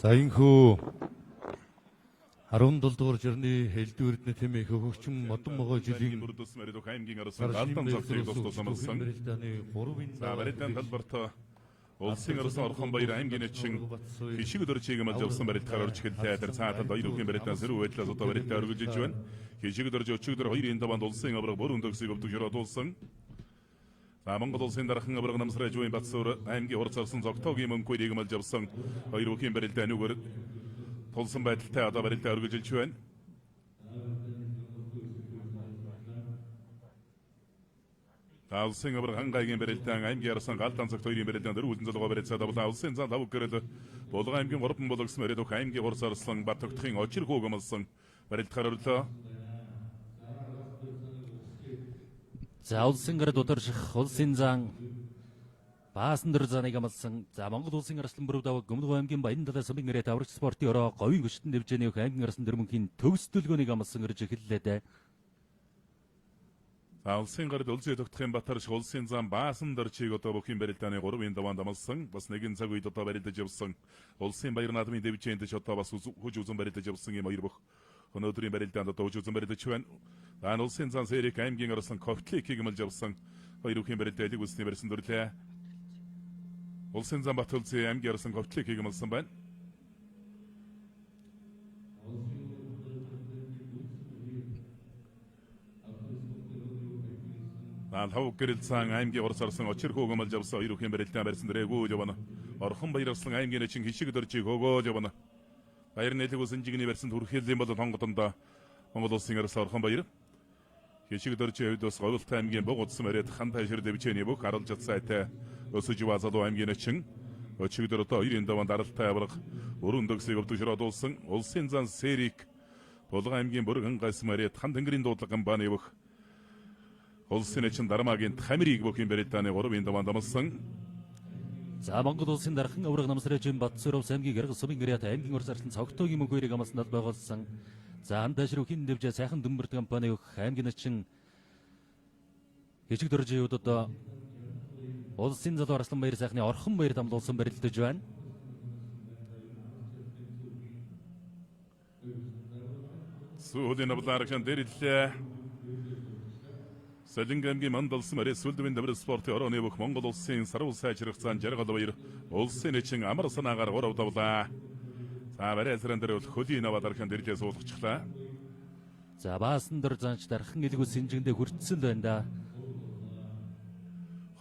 За инхүү 17 дугаар жирны хэлдвэрдний тэмээ хөгжим модон могой жилийн аймгийн арсан галдан завтыг тусламсан. За барилдаан талбарт улсын арсан орхон баяр аймгийн чин хишиг дөржийг мал явсан барилдаар орж эхэллээ. Тэр цаатад хоёрын барилдаан сэрүү байдлаас одоо барилдаа өргөжж байна. Хишиг дөрж өчигдөр 2-ын даванд улсын авраг бүрэн төгсөйг өвдөж өрөөдүүлсэн. За Монгол улсын дархан авраг намсраж буй Батсуур аймгийн урцарсан зогтоогийн мөнхөйг мал явсан хоёр бүхийн барилдаа нүгэр тулсан байдалтай одоо барилдаа өргөжж байна. Улсын авраг хангайгийн барилдаан аймгийн арсан галдан цагт хоёрын барилдаан дөрвөлн залгоо барилцаа давлаа улсын зан давг гэрэл Булган аймгийн 3 болгосон мөрөдөх аймгийн урс арслан бат тогтхын очир хөөгмөлсөн барилдахаар өрлөө. За улсын гэрд удирдах улсын зан Баасан дөр заныг амлсан. За Монгол улсын арслан бүрв даваа Гөмнөг аймгийн Баян далай сумын гэрээ аврагч спортын ороо говийн гүшин дэвжээний аймгийн арслан дөрмөнхийн төгсдөлгөөнийг амлсан ирж эхэллээ дээ. За улсын гэрд улсын тогтхын Батар улсын зан Баасан дөр чиг одоо бүхийн барилдааны 3-ын даваанд амлсан. Бас нэгэн цаг үед одоо барилдаж явсан. Улсын баяр наадмын дэвжээнд ч одоо бас хөж үзэн барилдаж явсан юм хоёр бүх өнөөдрийн барилдаанд одоо хөж үзэн барилдаж байна. За улсын зан Сэрик аймгийн арслан Ковтлик гэмэлж явсан. Хоёр бүхийн барилдаалыг үсний барьсан дүрлээ. Улсын зан Бат улсын аймгийн арсан Ковтлик гэмэлсэн байна. Хав гэрэлцэн аймгийн урс арсан очир хөөгмөлж явсан хоёр бүхийн барилдаан барьсан дэрэгүү явна. Орхон баяр арслан аймгийн чин хишиг дөржиг өгөө явна. Баяр нэлэг усын жигний барьсан түрхээлийн бол тонгодонд Монгол улсын арсан орхон баяр хишиг дөржиг өвдөс говьлтай аймгийн бог утсан мөрөд хан тайшир дэвчээний бүх харуулж чадсайтай өсөж вазалуу аймгийн чин өчигдөр одоо 2-ын даваанд аралтай авраг өрөн дөгсөйг өвдөж өрөөдүүлсэн улсын зан Сэрик Булган аймгийн бүргэн гайс мөрөд хан тэнгэрийн дуудлага компани бүх улсын чин дармаагийн Хамирыг бүхийн барилдааны 3-ын даваанд амлсан. За Монгол улсын дархан авраг намсраж Батсуур аймгийн Гэрэг сумын гэрээ аймгийн урс арслан цогтоогийн мөнхөйг амлсанд байгуулсан. За андаш рүүхийн дэвжээ сайхан дүмбэрт компани аймгийн чин хижиг дөржиуд одоо улсын залуу арслан баяр сайхны орхон баяр дамлуулсан барилдаж байна. Сүүлийн авлаархан дэриллээ. Солингамгийн мандалсан мөрөд сүлдвэн дэвэр спортын орооны бүх Монгол улсын сарвал сайжрах цаан жаргал баяр улсын чин амар санаагаар урав давлаа. За барайсран дээр хөлийн аваархан дэрлээ суулгачлаа. За Баасан дөр занч дархан илгүү синжигэндээ хүртсэн байна да.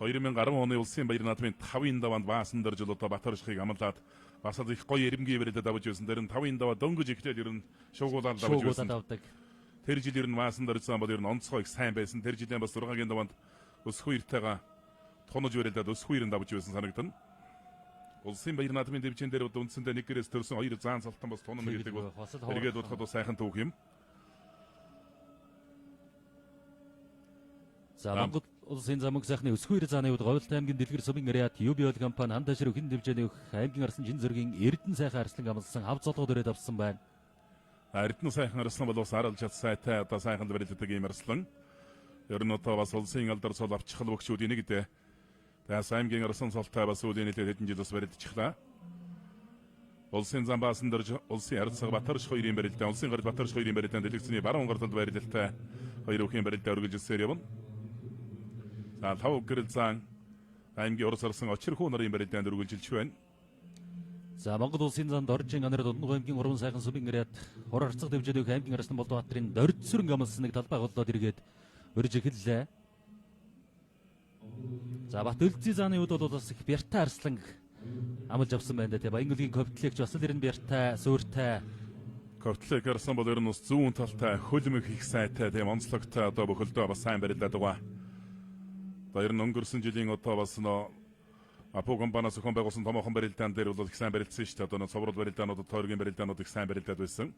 2010 оны улсын баяр наадмын 5-ын даваанд Баасан дөр жил одоо Батаршихыг амлаад бас их гоё эрэмгийн барилдад давж байсан. Тэр нь 5-ын даваа дөнгөж ихлээд ер нь шуугуулаар давж байсан. Тэр жил ер нь Баасан дөр зам бол ер нь онцгой их сайн байсан. Тэр жилийн бас 6-гийн даваанд өс хоёртойгоо тонож барилдад өс хоёрын давж байсан санагдана. Улсын баяр наадмын дэвжэн дээр үндсэндээ нэг гэрээс төрсэн хоёр заан салтан бас тонно гэдэг бол эргээд бодоход сайхан түүх юм. За Монгол улсын замаг сайхны өсгүйр зааны үед Говьлтай аймгийн Дэлгэр сумын гэрээ UBL компани хандашир өхин дэвжээний аймгийн арсан жин зөргийн Эрдэнэ сайхан арслан амлсан хав золгоо дөрөд авсан байна. Эрдэнэ сайхан арслан бол бас аралж чадсайтай одоо сайхан барилдадаг юм арслан. Ер нь одоо бас улсын алдар цол авчихл өгчүүд энийг дээ. Тэгээс аймгийн арсан цолтой бас үлийн хэлээд хэдэн жил бас барилдчихлаа. Улсын зам Баасан дөрж улсын арцаг Батарш хоёрын барилдаан улсын гард Батарш хоёрын барилдаан дэлгэцний баруун гартад барилдалтай хоёр бүхийн барилдаа өргөжсөөр явна. За тав гэрэлцэн аймгийн урс арсан очир хүү нарын барилдаанд өргөжилж байна. За Монгол улсын зан Доржин анар Дундгой аймгийн 3 сайхан сумын гэрээд хур арцаг дэвжээний аймгийн арслан Болдбаатарын дордсүрэн амлсан нэг талбай голлоод эргээд өрж эхэллээ. За Бат өлзий зааны үед бол бас их бяртай арслан амлж авсан байна те. Баянгийн Ковтликч бас л ер нь бяртай, сууртай. Ковтлик арсан бол ер нь ус зүүн талтай хөлмөх их сайтай тийм онцлогтой одоо бүхэлдээ бас сайн барилдаад байгаа. Баяр нь өнгөрсөн жилийн одоо бас Апо компаниас өхөн байгуулсан томоохон барилдаан дээр бол их сайн барилдсан шүү дээ. Одоо цовруул барилдаанууд, тойргийн барилдаанууд их сайн барилдаад байсан.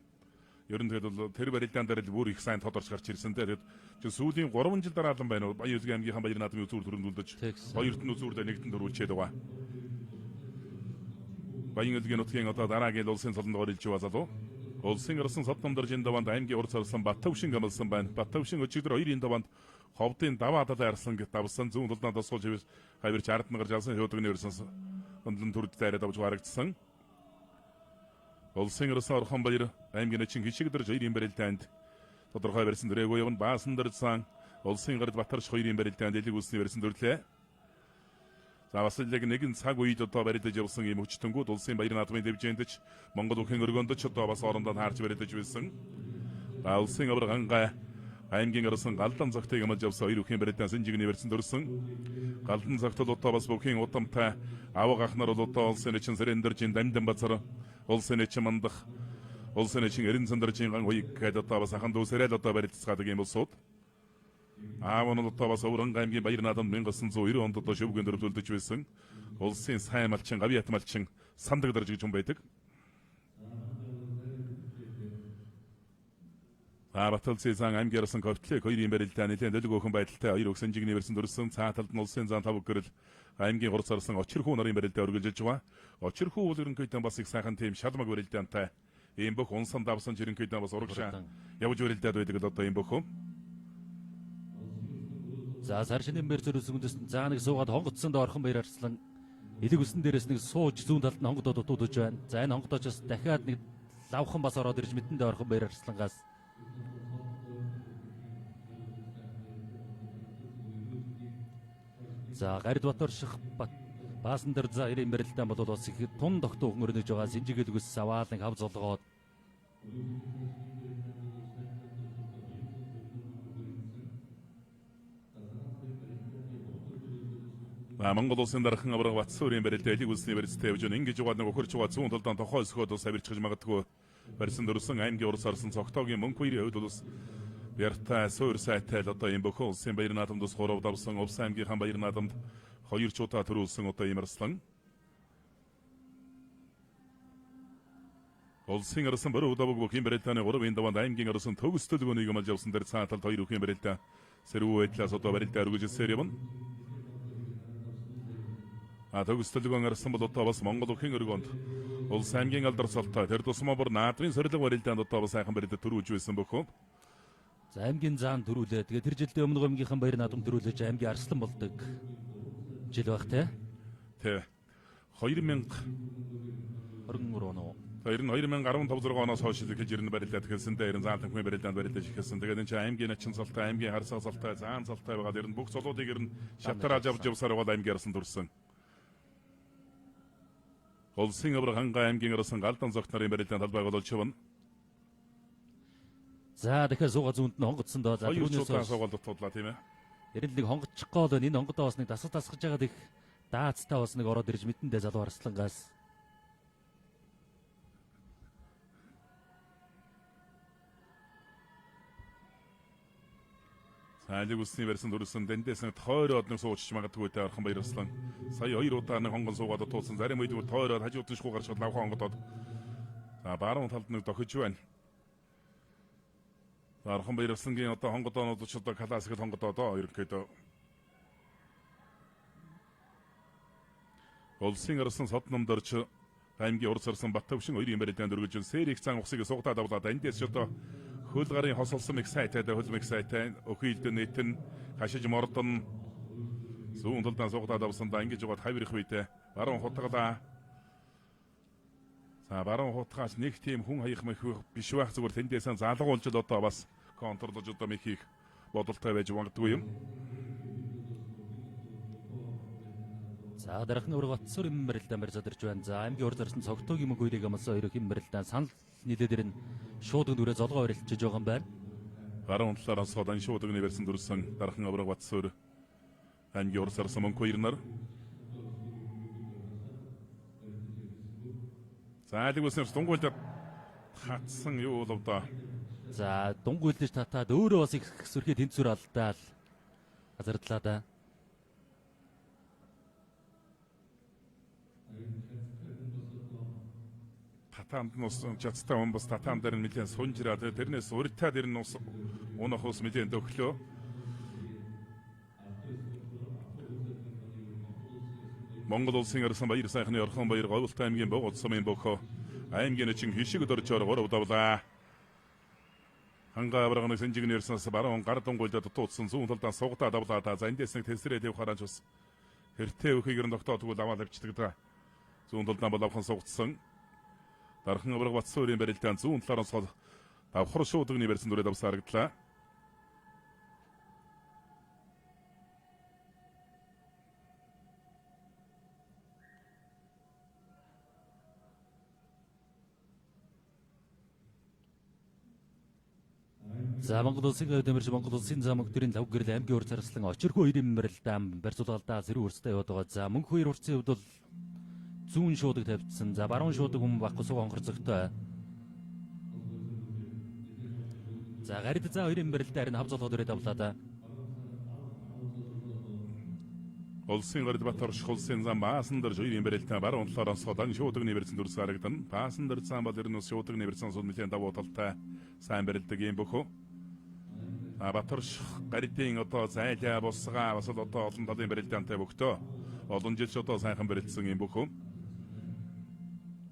Ер нь тэгээд бол тэр барилдаан дээр л бүр их сайн тодорч гарч ирсэн. Тэгээд сүүлийн 3 жил дараалан байна уу? Баяргийн аймгийнхан баяр наадмын үзүүр төрөндүүлж хоёрт нь үзүүрдээ нэгтэн дөрвөлчээд байгаа. Баянгийн нутгийн одоо дараагийн улсын цолонд орилж байгаа залуу. Улсын арсан содном дөржин даваанд аймгийн урд царсан Баттавшин амлсан байна. Баттавшин өчигдөр 2-ын даваанд ховдын даваа далай арсан гэж давсан зүүн талнаас суулж хавирч ардны гарч алсан хөдөгний өрсөн өндлөн төрөлтэй арай давж харагдсан. Улсын ирсэн Орхонбаяр аймгийн эчин хишигдэрж 2-ын барилдаанд тодорхой барьсан дөрөөгөө явна баасан дэрсэн улсын гард Батарш 2-ын барилдаанд элэг үлсний барьсан дөрлөө. За бас л яг нэгэн цаг үед одоо барилдаж явсан ийм хүчтэнгүүд улсын баяр наадмын дэвжээндч Монгол өхөн өргөндч одоо бас орондоо таарч барилдаж байсан. За улсын аврагангай аймгийн ирсэн галдан цагтыг амлж явсан 2 өхөн барилдаан сэнжигний барьсан дөрсөн. Галдан цагтд одоо бас бүхэн удамтай аваг ахнар бол одоо улсын эчин сэрэндэржин дамдан бацар улсын эчин мандах улсын эчин эрен сандаржин ган хуйг гэдэг одоо бас ахан дүүсэрэл одоо барилдцгаадаг юм болсууд. Аав нь одоо бас Өврөн аймгийн баяр наадамд 1990 онд одоо шөвгөн дөрвөлдөж байсан. Улсын сайн малчин, гавьяат малчин сандаг дарж гэж хүн байдаг. Баталцсан аймгийн ирсэн ковтлэг 2-ын барилдаан нэлээд өлөг өхөн байдалтай 2 өгсөн жигний барьсан дөрсөн цааталд нь улсын зан тав гэрэл аймгийн хурц арсан очир хүү нарын барилдаа өргөлж байгаа. Очир хүү бол ерөнхийдөө бас их сайхан тийм шалмаг барилдаантай. Ийм бүх унсан давсан ерөнхийдөө бас урагшаа явж барилдаад байдаг л одоо ийм бөхөө. За сар шинийн бэр зөрүүлсэнгээс заа нэг суугаад хонгоцсонд Орхонбаяр Арслан элэг үсэн дээрээс нэг сууж зүүн талд нь хонгодоо дутуудж байна. За энэ хонгодоочоос дахиад нэг лавхан бас ороод ирж мэдэндээ Орхонбаяр Арслангаас за Гард Батарших баасан дээр за 90 барилдаан бол бас их тун тогтуу хүн өрнөж байгаа синжигэл үгс аваал нэг хав золгоод Монгол улсын дархан авраг Батсуурийн барилдаа элэг үлсний барилдаа явж ингэж угаад нэг өхөрч угаад зүүн талдаа тохоо өсгөөд ус авирч гэж магадгүй барьсан дөрсөн аймгийн урс арсан цогтоогийн мөнх хоёрын хувьд бас Бяртай суур сайтай л одоо ийм бөхөө улсын баяр наадамд ус хурав давсан Улс аймгийнхан баяр наадамд 2 чуудаа төрүүлсэн одоо ийм арслан улсын арсан баруун даваг бүхэн барилдааны 3-ын даванд аймгийн арсан төгс төлөвөнийг амлж явсан дээр цааталд 2 өхөн барилдаа сэрүү байдлаас одоо барилдаа өргөжсээр явна. Төгс төлөвөн арсан бол одоо бас Монгол өхөн өргөнд улс аймгийн алдар салтаа тэр тусмаа бүр наадмын сорилго барилдаанд одоо бас сайхан барилдаа төрүүлж байсан бөхөө. за аймгийн заан төрүүлээ. Тэгээ тэр жилдээ өмнө аймгийнхан баяр наадам төрүүлж аймгийн Арслан болдог жил байх те. Тэ 2023 он. Тэр нь 2015 оноос хойш л гэж ирнэ барилдаад хэлсэн дээр заан танхимын барилдаанд барилдаж ихсэн. Тэгээд энэ чинь аймгийн ачин салтай, аймгийн харсаа салтай, заан салтай байгаа дэр нь бүх цолуудыг ирнэ шатараж авч явсаар байгаа аймгийн арсан төрсөн. Улсын аврагангай аймгийн арсан галдан зогт нарын барилдаанд талбай болж явна. За дахиад сууга зүүнд нь хонгоцсон доо. За түрүүнээс суугаад дутуудлаа тийм ээ. Ярил нэг хонгоцчих гол байна. Энэ хонгодоо бас нэг дасгаж байгаад их даацтай бас нэг ороод ирж мэдэндээ залуу Арслангаас. Элэг үлсний барьсан дөрсөн дэндээс нэг тойроод нэг суучж магадгүй тэ Орхонбаяр Арслан. Сая 2 удаа нэг хонгон суугаад дутуулсан. Зарим үед тойроод хажууд нь шгүү гарч лавхан хонгодоод. За баруун талд нэг дохиж байна. Орхонбаяр Арслангийн одоо хонгодоонууд ч одоо классик хонгодоо доо ерөнхийдөө. Улсын арсан сод номдорч аймгийн урд сарсан Баттавшин 2-ын барилдаанд өргөж сэрийг цан усыг сугатаад авлаа. Эндээс ч одоо хөл гарын хосолсон их сайтай хөл мэг сайтай өхөөлдөө нийтэн хашиж мордон зүүн талдаа сугатаад авсан да ингэж угаад хавирах үедээ баруун хутгалаа. За баруун хутгаас нэг тийм хүн хаях мэх биш байх зүгээр тэндээсэн залгуулж л одоо бас контролж одоо мэх их бодолтой байж магадгүй юм. За дарахны ураг Батсуурийн барилдаан барьж ирж байна. За аймгийн урд зарсан цогтоогийн мөнх хоёрыг амлсан 2 өхөн барилдаан санал нийлээд ирнэ. Шууд дүрээ золгоо барилдаж байгаа юм байна. Баруун талаас содон шууд өгнө барьсан дөрсөн дархан авраг Батсуур аймгийн урд зарсан мөнх хоёр нар. За элэг үлснээс дунгуйлд хатсан юу болов да. За дунгуйлдэж татаад өөрөө бас их сөрхий тэнцвэр алдаал газардлаа да. Татаанд нь ус чацтай хүн бас татаан дээр нь нэлээд сунжираа тэрнээс уритаа дээр нь ус унах ус нэлээд өглөө. Монгол улсын арсан баяр сайхны Орхонбаяр Говьлт аймгийн Богод сумын бөхөө аймгийн чин хишиг дөрчөөр 3 давлаа. Ханга аврагны сэнжигний ирсэнээс баруун гар дунгуйлдад дутуудсан зүүн талдаа сугатаа давлаа та за эндээс нэг тесрээ дэв харааж бас хэртэй өхийг нь тогтоодгүй аваад авчдаг да. Зүүн талдаа бол авхан сугатсан. Дархан авраг Батцуурийн барилдаан зүүн талаар онцгой давхар шуудагны барьсан дүрээ давсаа харагдлаа. За Монгол улсын хөдөлмөрч Монгол улсын зам мөнгөдрийн лав гэрэл аймгийн урд царслан очиргүй хоёрын барилдаан барьцуулалтаа зэрэг өрсөй яваад байгаа. За мөнх хоёр урдсын хувьд бол зүүн шуудаг тавьдсан. За баруун шуудаг хүн баггүй суг онхорцогтой. За гарид за хоёрын барилдаа харин хавцолгоо дүрээ давлаа. Улсын гарид Баторш улсын зам баасан дээр хоёрын барилдаан баруун талаар онцгой шуудагны барьсан дүрс харагдан. Баасан дээр зам бол ерөнөөс шуудагны барьсан сул нэлээд давуу талтай сайн барилдаг юм бөхөө. Баторш гаридын одоо зайлаа босгаа бас одоо олон талын барилдаантай бөхтөө. Олон жил одоо сайхан барилдсан юм бөхөө.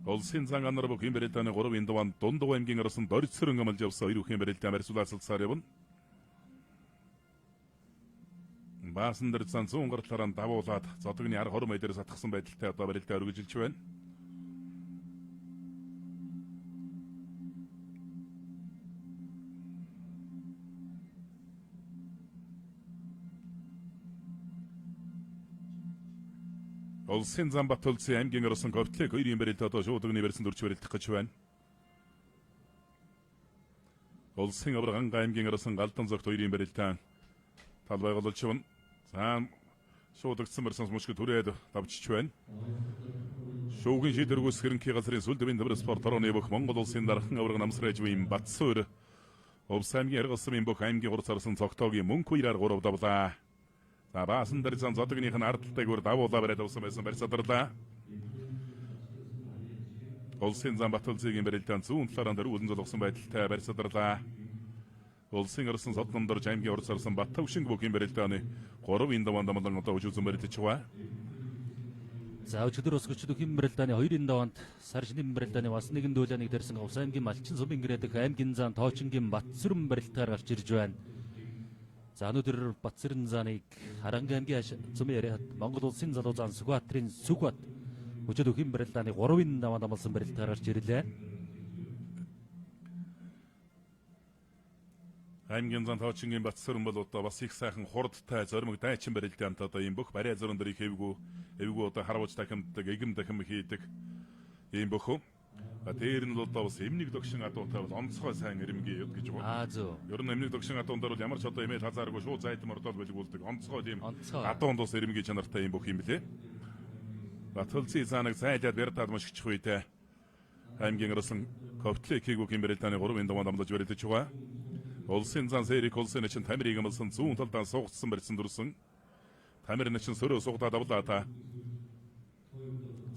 Улсын зан анар бүхэн барилдааны 3 дунд Дундав аймгийн араас нь дөрцөрөн амлж явсан 2 бүхэн барилдаан барьцуулалтсаар явна. Баасан дээр зан 100 гартлаараа давуулаад зодогны арга хормой дээр сатгсан байдалтай одоо барилдаа өргөжилж байна. Улсын зам Батулцын аймгийн орсон говтлэг 2 барилд одоо шуудагны барьсан дүрч барилдах гэж байна. Улсын авраг аймгийн орсон галдан зогт 2 барилдаан тал байгуулж байна. За шуудагцсан барьсан мөшгө түрээд давчиж байна. Шуугин шийдвэргүйс хэрэнхий газрын сүлд дэвийн дэвэр спорт орооны бүх Монгол улсын дархан авраг намсрайжвын Батцуур Улс аймгийн аргасан бүх аймгийн урд царсан цогтоогийн мөнх хоёраар 3 давлаа. За баасан дээр зан зодогных нь ардталтайг өөр давуулаа бариад авсан байсан барьцаадарлаа. Улсын зам Батулцын барилдаан зүүн талаар дөрвөн золгосон байдалтай барьцаадарлаа. Улсын арсан Содномдор аймгийн урд царсан Баттавшинг бүгийн барилдааны 3 даван дамлан одоо үжүүлсэн барилдаж байгаа. За өчигдөр өсгөчд хэн барилдааны 2 даванд сар шинийн барилдааны бас нэгэн дүүлэнийг дэрсэн Увс аймгийн Малчин сумын гэрээдэх аймгийн зан Тоочингийн Батцүрэн барилдаар гарч ирж байна. За өнөөдөр Батцэрэн зааныг Харангийн аймгийн цумын яриад Монгол улсын залуу зан Сүхбаатарын Сүхбат өчигдөр хэн барилдааны 3 даван дамлсан барилдаар гарч ирлээ. Аймгийн зан Тоочингийн Батцүрэн бол одоо бас их сайхан хурдтай зоримог дайчин барилдаантай одоо ийм бүх барай зөрөн дээр их эвгүй одоо харавж дахимддаг эгэм дахим хийдэг ийм бөхөө. Дээр нь бол одоо бас эмник догшин адуутай бол онцгой сайн эрэмгийн юд гэж байна. Зөв. Ер нь эмник догшин адуун дээр бол ямар ч одоо эмээ тазааргүй шууд зайдам ордол билгүүлдэг онцгой тийм адуун дус эрэмгийн чанартай ийм бүх юм блэ. Батулцын зааныг зайлаад бэрдад мушгич хуйтай. Аймгийн арсан ковтлэг хийгүүгийн барилдааны 3 даван дамлаж барилдаж байгаа. Улсын зан Сэрик улсын чин Тамирыг амлсан зүүн талдаа суугдсан барьсан дүрсэн. Тамир чин сөрөө суугдаад авлаа та.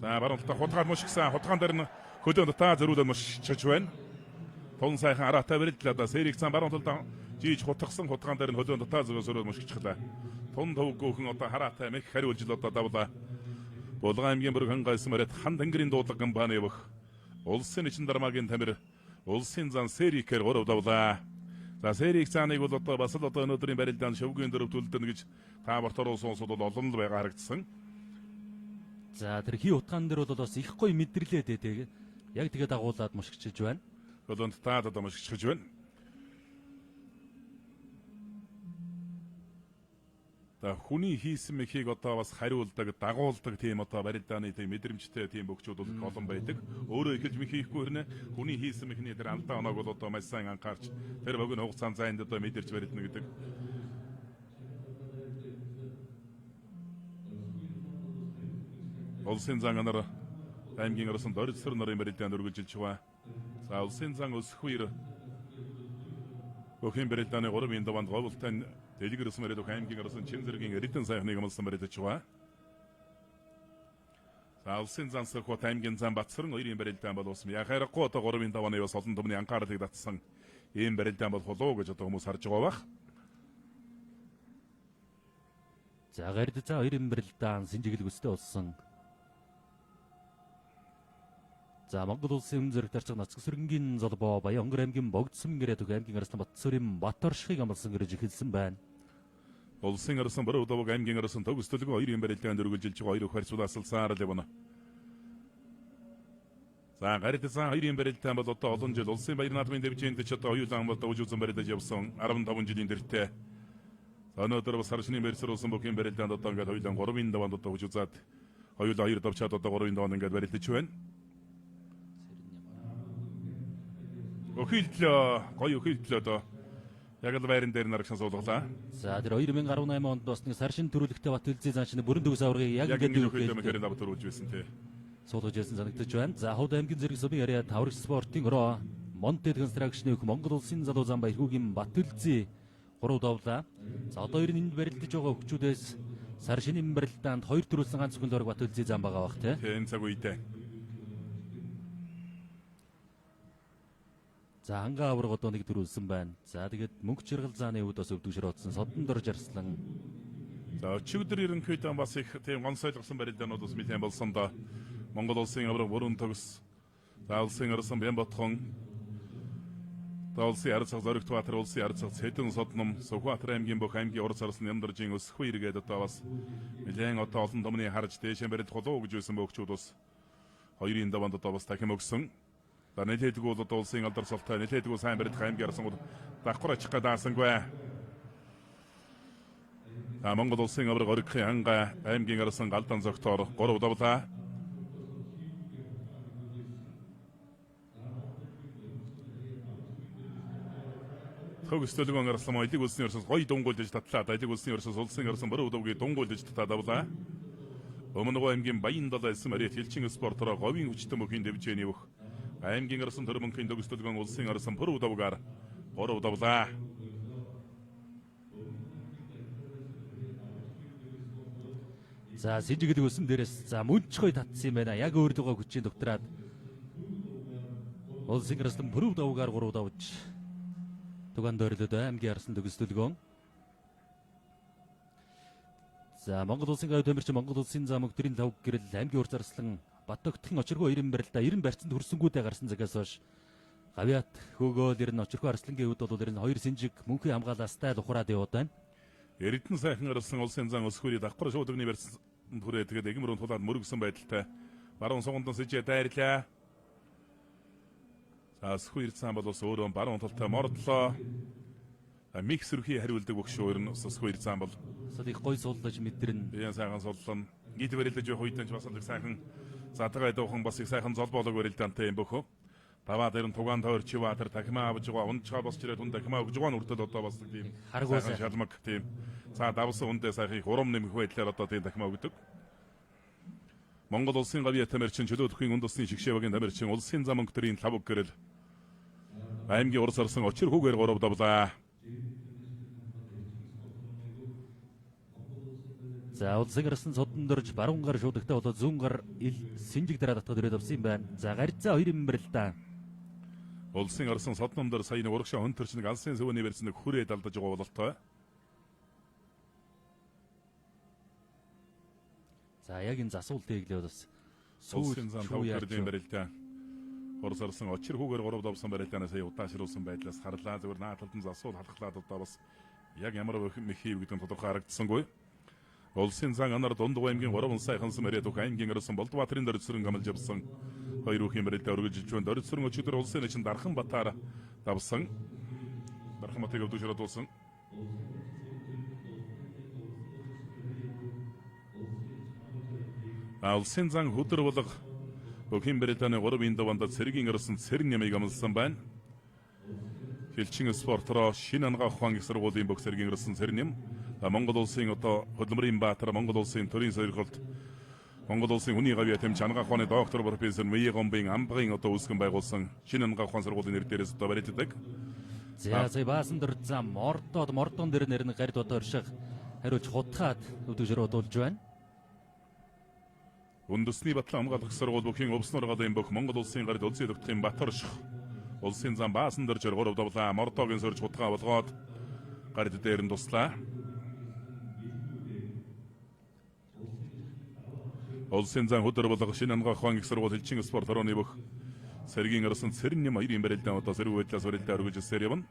За баруун талдаа хутгаар мушгсан хутгаан дээр нь хөдөө дотаа зөрүүлэн мушгиж байна. Тун сайхан араатай барилдлаа да Сэрик зан баруун талдаа жийж хутгсан хутгаан дээр нь хөдөө дотаа зөрөө мушгижглаа. Тун төвгөөхөн одоо хараатай мэх хариулж л одоо давлаа. Булган аймгийн бүрхэн гайсан мөрөд хан тэнгэрийн дуудлага компани бөх. Улсын чин дармаагийн Тамир улсын зан Сэрикээр 3 давлаа. За Сэрик цааныг бол одоо бас л одоо өнөөдрийн барилдаанд шөвгийн дөрөв төлдөн гэж та бортоор уусууд бол олон л байгаа харагдсан. За тэр хий утгаан дээр бол бас их гоё мэдрэлээ дээ. Яг тэгээ дагуулад мушгичж байна. Болонд таад одоо мушгичж байна. За хүний хийсэн мэхийг одоо бас хариулдаг, дагуулдаг тийм одоо барилдааны тийм мэдрэмжтэй тийм бөхчүүд бол олон байдаг. Өөрөө ихэлж мэх хийхгүй хэрнээ хүний хийсэн мэхний тэр алдаа оноог бол одоо маш сайн анхаарч тэр богино хугацаанд зайд одоо мэдэрч барилдана гэдэг. Улсын зан анар аймгийн арсан дөрцөр нарын барилдаанд өргөжилж байгаа. За улсын зан өсөхүр бүхэн барилдааны 3 даванд говьлтай дэлгэрс мөрөд аймгийн арсан чин зэргийн эрдэн сайхныг амлсан барилдаж байгаа. За улсын зан Сүхбат аймгийн зан Батцэрэн 2 барилдаан бол ус яхаарахгүй одоо 3 даваны бас олон түмний анхаарлыг татсан ийм барилдаан бол холоо гэж одоо хүмүүс харж байгаа бах. За гарид за 2 барилдаан синжиглэг өстэй болсон. За Монгол улсын өмнө зэрэг тарцаг Нацгсэрэнгийн золбоо Баян Онгор аймгийн Богдсум гэрээдүг аймгийн арслан Батцүрийн Баторшхыг амлсан гэрэж эхэлсэн байна. Улсын арсан Бороо Удавг аймгийн арсан төгсдөлгөө 2 барилдаанд өргөжилж байгаа 2 их харьцуулаад асалсаар л явна. За гаритсан хоёрын барилтаан бол одоо олон жил улсын баяр наадмын дэвжээнд ч одоо оюулан амлалт үжүүлсэн барилдаж явсан 15 жилийн дэртэ. Өнөөдөр бас саршны мэрсэрүүлсэн бүхэн барилдаанд одоо ингээд хоёулан 3-ын даванд одоо үжүүлээд хоёулаа 2 давчаад одоо 3-ын даванд ингээд барилдаж байна. Өхөлтлөө гоё өхөлтлөө одоо яг л байран дээр нарагшин суулгалаа. За тэр 2018 онд бас нэг саршин төрөлхтэй Батүлзийн заашны бүрэн төгс аваргыг яг ингээд ингээд өхөлтлөө мэрийн давтар үрж байсан тий. суулгаж ясан санагдаж байна. За Ховд аймгийн зэрэг сумын яриа таврагч спортын өрөө Монтед констракшны өх Монгол улсын залуу зам баярхүүгийн Батүлзийн 3 довлаа. За одоо ер нь энд барилдаж байгаа өвчүүдээс сар шинийн барилдаанд 2 төрүүлсэн ганц хүн лорог Батүлзийн зам байгаа бах тий. Энэ цаг үедээ. За ханга авраг одоо нэг төрүүлсэн байна. За тэгээд мөнгө чиргал зааны өвд бас өвдөгшөр утсан содон дорж арслан. За өчигдөр ерөнхийдөө бас их тийм гонцойлгосон барилдаанууд бас нэлээд болсон доо. Монгол улсын авраг бүрэн төгс. За улсын арсан Бямбатхон. За улсын арцаг Зоригт Баатар улсын арцаг Цэдэн Содном Сүхбаатар аймгийн бүх аймгийн урд сарсан Ямдаржийн өсөх үергээд одоо бас нэлээд одоо олон томны харж дээшээ барилдах болов гэж байсан бөгчүүд бас хоёрын даванд одоо бас дахин өгсөн. За нэлээдгүй бол одоо улсын алдар султай нэлээдгүй сайн барилдах аймгийн арсан давхар ачих даасангүй. За Монгол улсын авраг Оригхийн анга аймгийн арсан галдан зогтоор 3 давлаа. Төгс төлгөн арсан элэг улсын өрсөс гоё дунгуйлж татлаа. Элэг улсын өрсөс улсын арсан баруун удавгийн дунгуйлж татадавлаа. Өмнөг аймгийн Баян далай эсэм арит элчин спортороо говийн хүчтэй мөхийн дэвжээний бүх аймгийн арсан төрөмөнхийн төгс төлгөн улсын арсан баруун удавгаар 3 удавлаа. За сэжигэл өсөн дээрээс за мөнчхөй татсан юм байна. Яг өөрлөгөө хүчийн доктораад улсын арсан баруун удавгаар 3 удавж Туган дөрөлд аймгийн арсан төгс төлгөөн. За Монгол улсын гавь тамирчин Монгол улсын зам өгдрийн лав гэрэл аймгийн урд зарслан Батөгтөн очиргүй 90 барилдаа 90 барьцанд хүрсэнгүүтэй гарсан цагаас хойш гавьяат хөөгөөл ирнэ очиргүй арслангийн үед бол ер нь 2 синжиг мөнхийн хамгаалаастай л ухраад яваад байна. Эрдэнэ сайхан арсан улсын зам өсгөрий давхар шуудагны барьсан түрээ тэгээд эгмөрөнд тулаад мөрөгсөн байдалтай баруун сугандан сэжээ дайрлаа. За өсгөр ирсэн бол ус өөрөө баруун талтай мордлоо. Микс өрхий хариулдаг өгш өөр нь өсгөр ирсэн бол Сад их гой сууллаж мэдрэн. яа сайхан суллан гид барилдаж явах үед нь бас л сайхан задгаа дуухан бас их сайхан зол болог барилдаантай юм бөхөө. Таваа дээр нь тугаан тойр Чиваатар дахимаа авж байгаа унчгаа бас чирээд хүн дахимаа өгж байгаа нь үрдэл одоо бас тийм сайхан шалмаг тийм. За давсан хүндээ сайхан их урам нэмэх байдлаар одоо тийм дахимаа өгдөг. Монгол улсын гавьяа тамирчин чөлөөтхийн үнд усны шигшээ багийн тамирчин улсын зам өнгөтрийн лав гэрэл аймгийн урд сарсан очир хүүгээр 3 давлаа. За улсын арсан содон дорж баруун гар шуудагтай болоод зүүн гар синжиг дараа татгад ирээд авсан юм байна. За гарцаа 2 юм барилдаа. Улсын арсан содномдор сая нэг урагшаа хүн төрч нэг алсын сөвөний барьсан нэг хүрээ далдаж байгаа бололтой. За яг энэ засуулт дэглээд бас улсын зам тавгэрдийн барилдаа. Урд сарсан очир хүүгээр 3 давсан барилдаанаас сая удаашруулсан байдлаас харлаа зөвөр нааталд нь засуул халахлаад одоо бас яг ямар мэх хийв гэдэг нь тодорхой харагдсангүй. Улсын зан анар Дундгой аймгийн 3 сайхансан мөрөд өх аймгийн арсан Болдбаатарын дөрөсрөн гамалж явсан 2 үхийн барилдаа өргөжж байна. Дөрөсрөн өчигдөр улсын чинь Дархан Батаар давсан. Дархан Батыг өвдөшрөд болсон. Улсын зан хөдөр болго өхийн барилдааны 3-ын даванд цэргийн арсан цэрэг нэмийг амлсан байна. Хилчин спортороо шинэ ангаа ухаан их сургуулийн бүх цэргийн арсан цэрэг нэм Монгол улсын одоо хөдөлмөрийн баатар Монгол улсын төрийн сорилт Монгол улсын хүний гавьяа тамирчин ангаа ухааны доктор профессор Мэе гомбын амбагын одоо үүсгэн байгуулсан шинэ ангаа ухаан сургуулийн нэр дээрээс одоо баригддаг. За сая баасан дор зам мордон дээр нэрнэ гард одоо орших хариулж хутгаад өвдөжрөө дуулж байна. Үндэсний батлан хамгаалах сургууль бүхийн өвснөр гадын бүх Монгол улсын гард үлзий докторийн Баторш улсын зам баасан дор 3 давлаа мордогийн сорж хутгаа болгоод гард дээр нь туслаа. Улсын зам хөдөр болго шинэ ангаа ухаан их сургууль хилчин спорт орооны бүх сэргийн арсан цэрэн нэм 2 барилдаан одоо зэрэг байдлаас барилдаа өргөжсээр явна.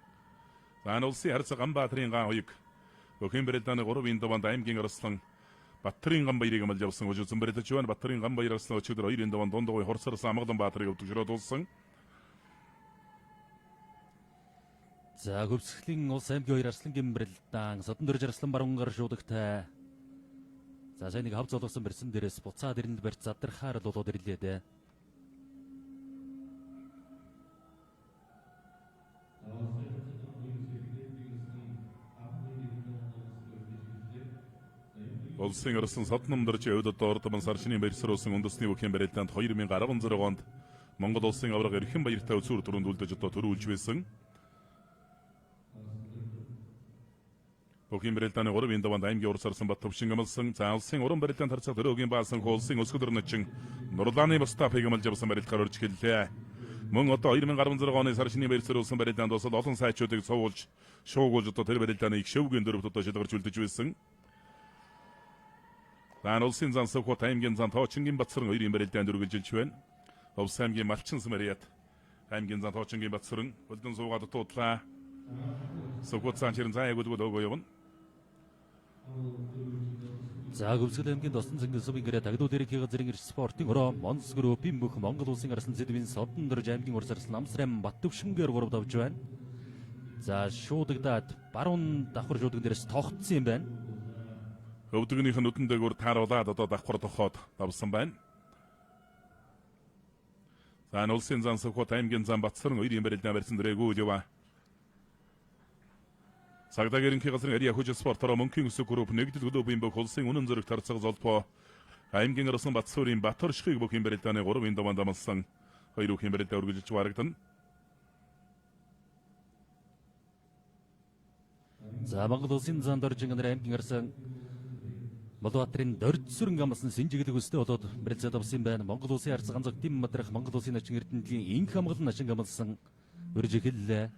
За улсын харьцаг Ганбаатарын гаан хоёг бүхэн барилдааны 3-ын даванд аймгийн арслан Баттарын ган баярыг амлж авсан өжүүлсэн барилдаж байна. Баттарын ган баяр арслан өчигдөр 2-ын даван дундгой хорсарсан Амгалан Баатарыг өвдөгшрөө дуулсан. За хөвсглийн улс аймгийн 2 Арслангийн барилдаан Содон дөрж Арслан баруун гар шуудагтай. За сайн нэг хав золгосон барьсан дээрээс буцаад ирэнд барьц задрахаар болоод ирлээ дээ. Улсын орсон Содон дөрж өвдөд ордмон саршины барьсруулсан үндэсний бүхэн барилдаанд 2016 онд Монгол улсын авраг эрхэм баяртай өсвөр төрөнд үлдэж одоо төрүүлж байсан. Бүхэн барилдааны 3-ын даванд аймгийн урд сарсан бат төвшин амлсан. За улсын уран барилдаанд харцаг дөрөгийн баасан хуулсын өсгөл өрнөчин Нурлааны Мустафыг амлж авсан барилдахаар орж гэлээ. Мөн одоо 2016 оны саршины барьсруулсан барилдаанд босод олон сайчуудыг цовуулж шуугуулж одоо тэр барилдааны их шөвгийн дөрөвт одоо шилгэрч үлдэж байсан. Дан улсын зан Сөвхот аймгийн зан Тоочингийн Батсаран 2-ын барилдаанд үргэлжилж байна. Улс аймгийн Малчин Самариат аймгийн зан Тоочингийн Батсаран Голдон суугаад дуудлаа. Сөвхот цаанчрын зан ягуулгууд өгөө явна. За хөвсгөл аймгийн Досон цэнгэл сувын гэрээ тагдуу дээрх газрын эрс спортын ороо Монс группийн бүх Монгол улсын арслан зэдвийн Содон дөрж аймгийн урс арслан Амсрам Баттөвшингээр 3 давж байна. За шуудагдаад баруун давхар шуудаг дээрээс тогтсон юм байна. Өвдөгнийх нь нүдэн дээгүүр тааруулаад одоо давхар тохоод давсан байна. За улсын зан Сөвхот аймгийн зан Батсаран 2-ын барилдаан барьсан дөрөөгөө яваа. Цагдаа гэрэнхий газрын Ариа хүч спортороо мөнхийн өсөг групп нэгдэл клубын бүх улсын үнэн зэрэг тарцаг золбоо аймгийн арсан Батсуурын Батөршгийг бүхэн барилдааны 3-ын даванд амлсан 2 бүхэн барилдаа үргэлжилж харагдана. За Монгол улсын зан доржин аймгийн арсан Молбаатарын дөржсүрэн амлсан синжиглэг өстэй болоод барилдаад авсан байна. Монгол улсын арц ганцог дэм мадрах Монгол улсын начин эрдэнэлийн инх хамгаалан начин амлсан өрж эхэллээ.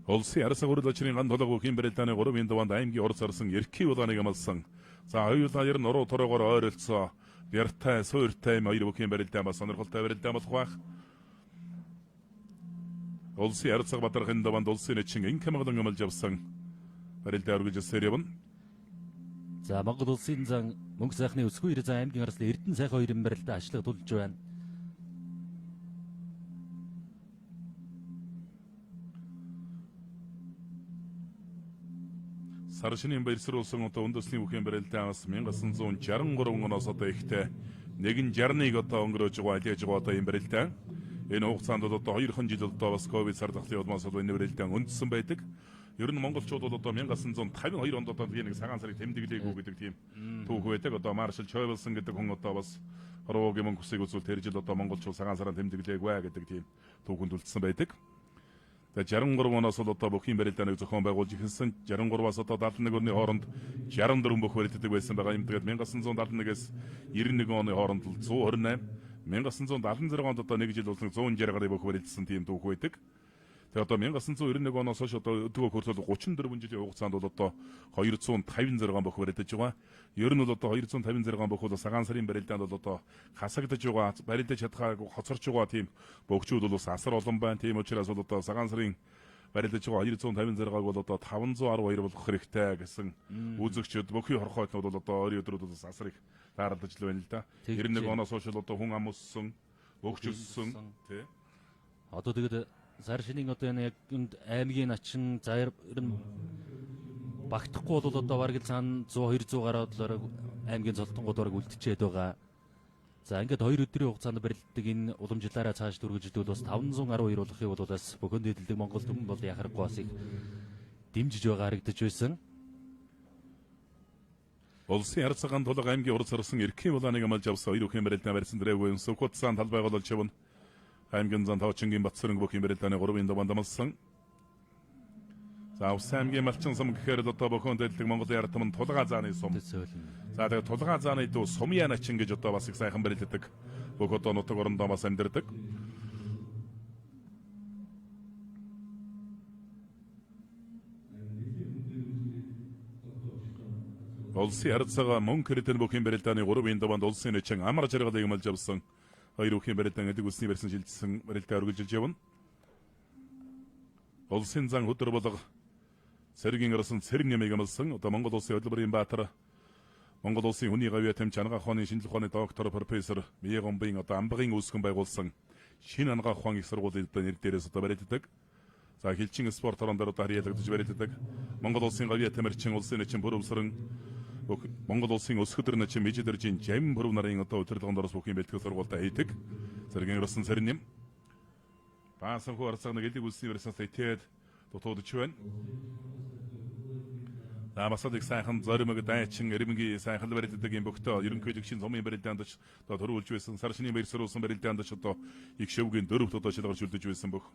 Улсын арсаг урд очрын ган толгой бүхэн барилдааны 3-ын даванд аймгийн урд сарсан Ерхий улааныг амлсан. За хоёулаа ер нь уруу туруугаар ойролцоо Бяртай, Сууртай 2 бүхэн барилдаан ба сонирхолтой барилдаан болох байх. Улсын арсаг Батархын даванд улсын начин инх хамгаалан амлж авсан барилдаа үргэлжилсээр явна. За Монгол улсын зан мөнгө сайхны өсгөө 90 зан аймгийн арслан Эрдэнэ сайхан 2-ын барилдаа ашигладулж байна. Саршины баярсруулсан одоо үндэсний бүхэн барилдаанаас 1963 оноос одоо ихтэй 161 одоо өнгөрөөж байгаа алиаж байгаа одоо энэ барилдаан. Энэ хугацаанд одоо 2 жил одоо бас ковид сардлын улмаас одоо энэ барилдаан өндсөн байдаг. Ер нь монголчууд бол одоо 1952 онд одоо нэг цагаан сарыг тэмдэглэегүй гэдэг тийм түүх байдаг. Одоо Маршал Чойвелсон гэдэг хүн одоо бас Руугийн мөнгө хүсийг үзүүл тэр жил одоо монголчууд цагаан сараа тэмдэглэегүй гэдэг тийм түүхэнд үлдсэн байдаг. Тэгээ 63 оноос бол одоо бүхэн барилдааныг зохион байгуулж эхэлсэн. 63-аас одоо 71 оны хооронд 64 бүх барилддаг байсан байгаа юм. Тэгээд 1971-ээс 91 оны хооронд 128, 1976 онд одоо нэг жил болсон 160 гаруй бүх барилдсан тийм түүх байдаг. Тэгээ одоо 1991 оноос хойш одоо өдгөө хүртэл 34 жилийн хугацаанд бол одоо 256 бүх барилдаж байгаа. Ер нь бол одоо 256 бүх бол цагаан сарын барилдаанд бол одоо хасагдаж байгаа, барилдаж чадхаагүй хоцорч байгаа тийм бөгчүүд бол бас асар олон байна. Тийм учраас бол одоо цагаан сарын барилдаж байгаа 256-аг бол одоо 512 болох хэрэгтэй гэсэн үзэгчд бүхий хорхойтнууд бол одоо ойрын өдрүүд бас асар их даралдаж л байна л да. 91 оноос хойш одоо хүн ам өссөн, бөгч өссөн тий. Одоо тэгээд Саршинын одоо энэ яг аймгийн начин за ер нь багтахгүй бол одоо бараг л цаана 100 200 гараад аймгийн золтонгууд бараг үлдчихэд байгаа. За ингээд 2 өдрийн хугацаанд барилддаг энэ уламжлалаараа цааш дөрвөлжлөл бас 512 болохыг бол бас бүхэн дэдэлдэг Монгол түмэн бол яхахгүй бас их дэмжиж байгаа харагдаж байсан. Улсын арцгаан тулаг аймгийн урд сарсан Ерхий улааныг амлж авсан 2 бүхэн барилдаан барьсан дээрээ Сөвхотсан талбай болол чивэн аймгийн зан Тоочингийн Батсаран бүхэн барилдааны 3-ын даванд амлсан. За улс аймгийн Малчин сум гэхээр л одоо бүхэн дэдэлдэг Монголын ард түмэн тулгаа зааны сум. За тэгээд тулгаа зааны дүү сумья начин гэж одоо бас их сайхан барилддаг. Бүх одоо нутаг орондоо бас амьдардаг. Улсын арцгаа мөн кредитэн бүхэн барилдааны 3-ын даванд улсын начин амар жаргалыг амлж авсан 2 бүхэн барилдаан гэдэг үлсний барьсан шилжсэн барилдаа үргэлжилж явна. Улсын зан хөдөр болго Сэргийн арсан Сэрэн нэмийг амлсан одоо Монгол улсын хөдөлмөрийн баатар Монгол улсын хүний гавья тамч анагаах ухааны шинжилгээ ухааны доктор профессор Мие Гомбын одоо амбагын үүсгэн байгуулсан шинэ анагаах ухааны их сургуулийн одоо нэр дээрээс одоо баригддаг. За хилчин спорт орон дээр одоо харьяалагдаж баригддаг. Монгол улсын гавья тамирчин улсын нэгэн бүрөвсрэн Монгол улсын өсгөдөр начин мижидэржин жам бүрв нарын одоо удирдлагын дорос бүхийн бэлтгэл сургуультай хийдэг. Зэргийн өрсөн сэрнэм. Баасан хуу арцаг нэг элэг үлсийн версаас итэд дутуудч байна. Намасад их сайхан зоримог дайчин эрмгийн сайхан баригддаг юм бөхтөө ерөнхийдөө шин цомын барилдаанд ч одоо төрүүлж байсан сар шинийн баяр сурсан барилдаанд ч одоо их шөвгийн дөрөвт одоо шилгарч үлдэж байсан бөх.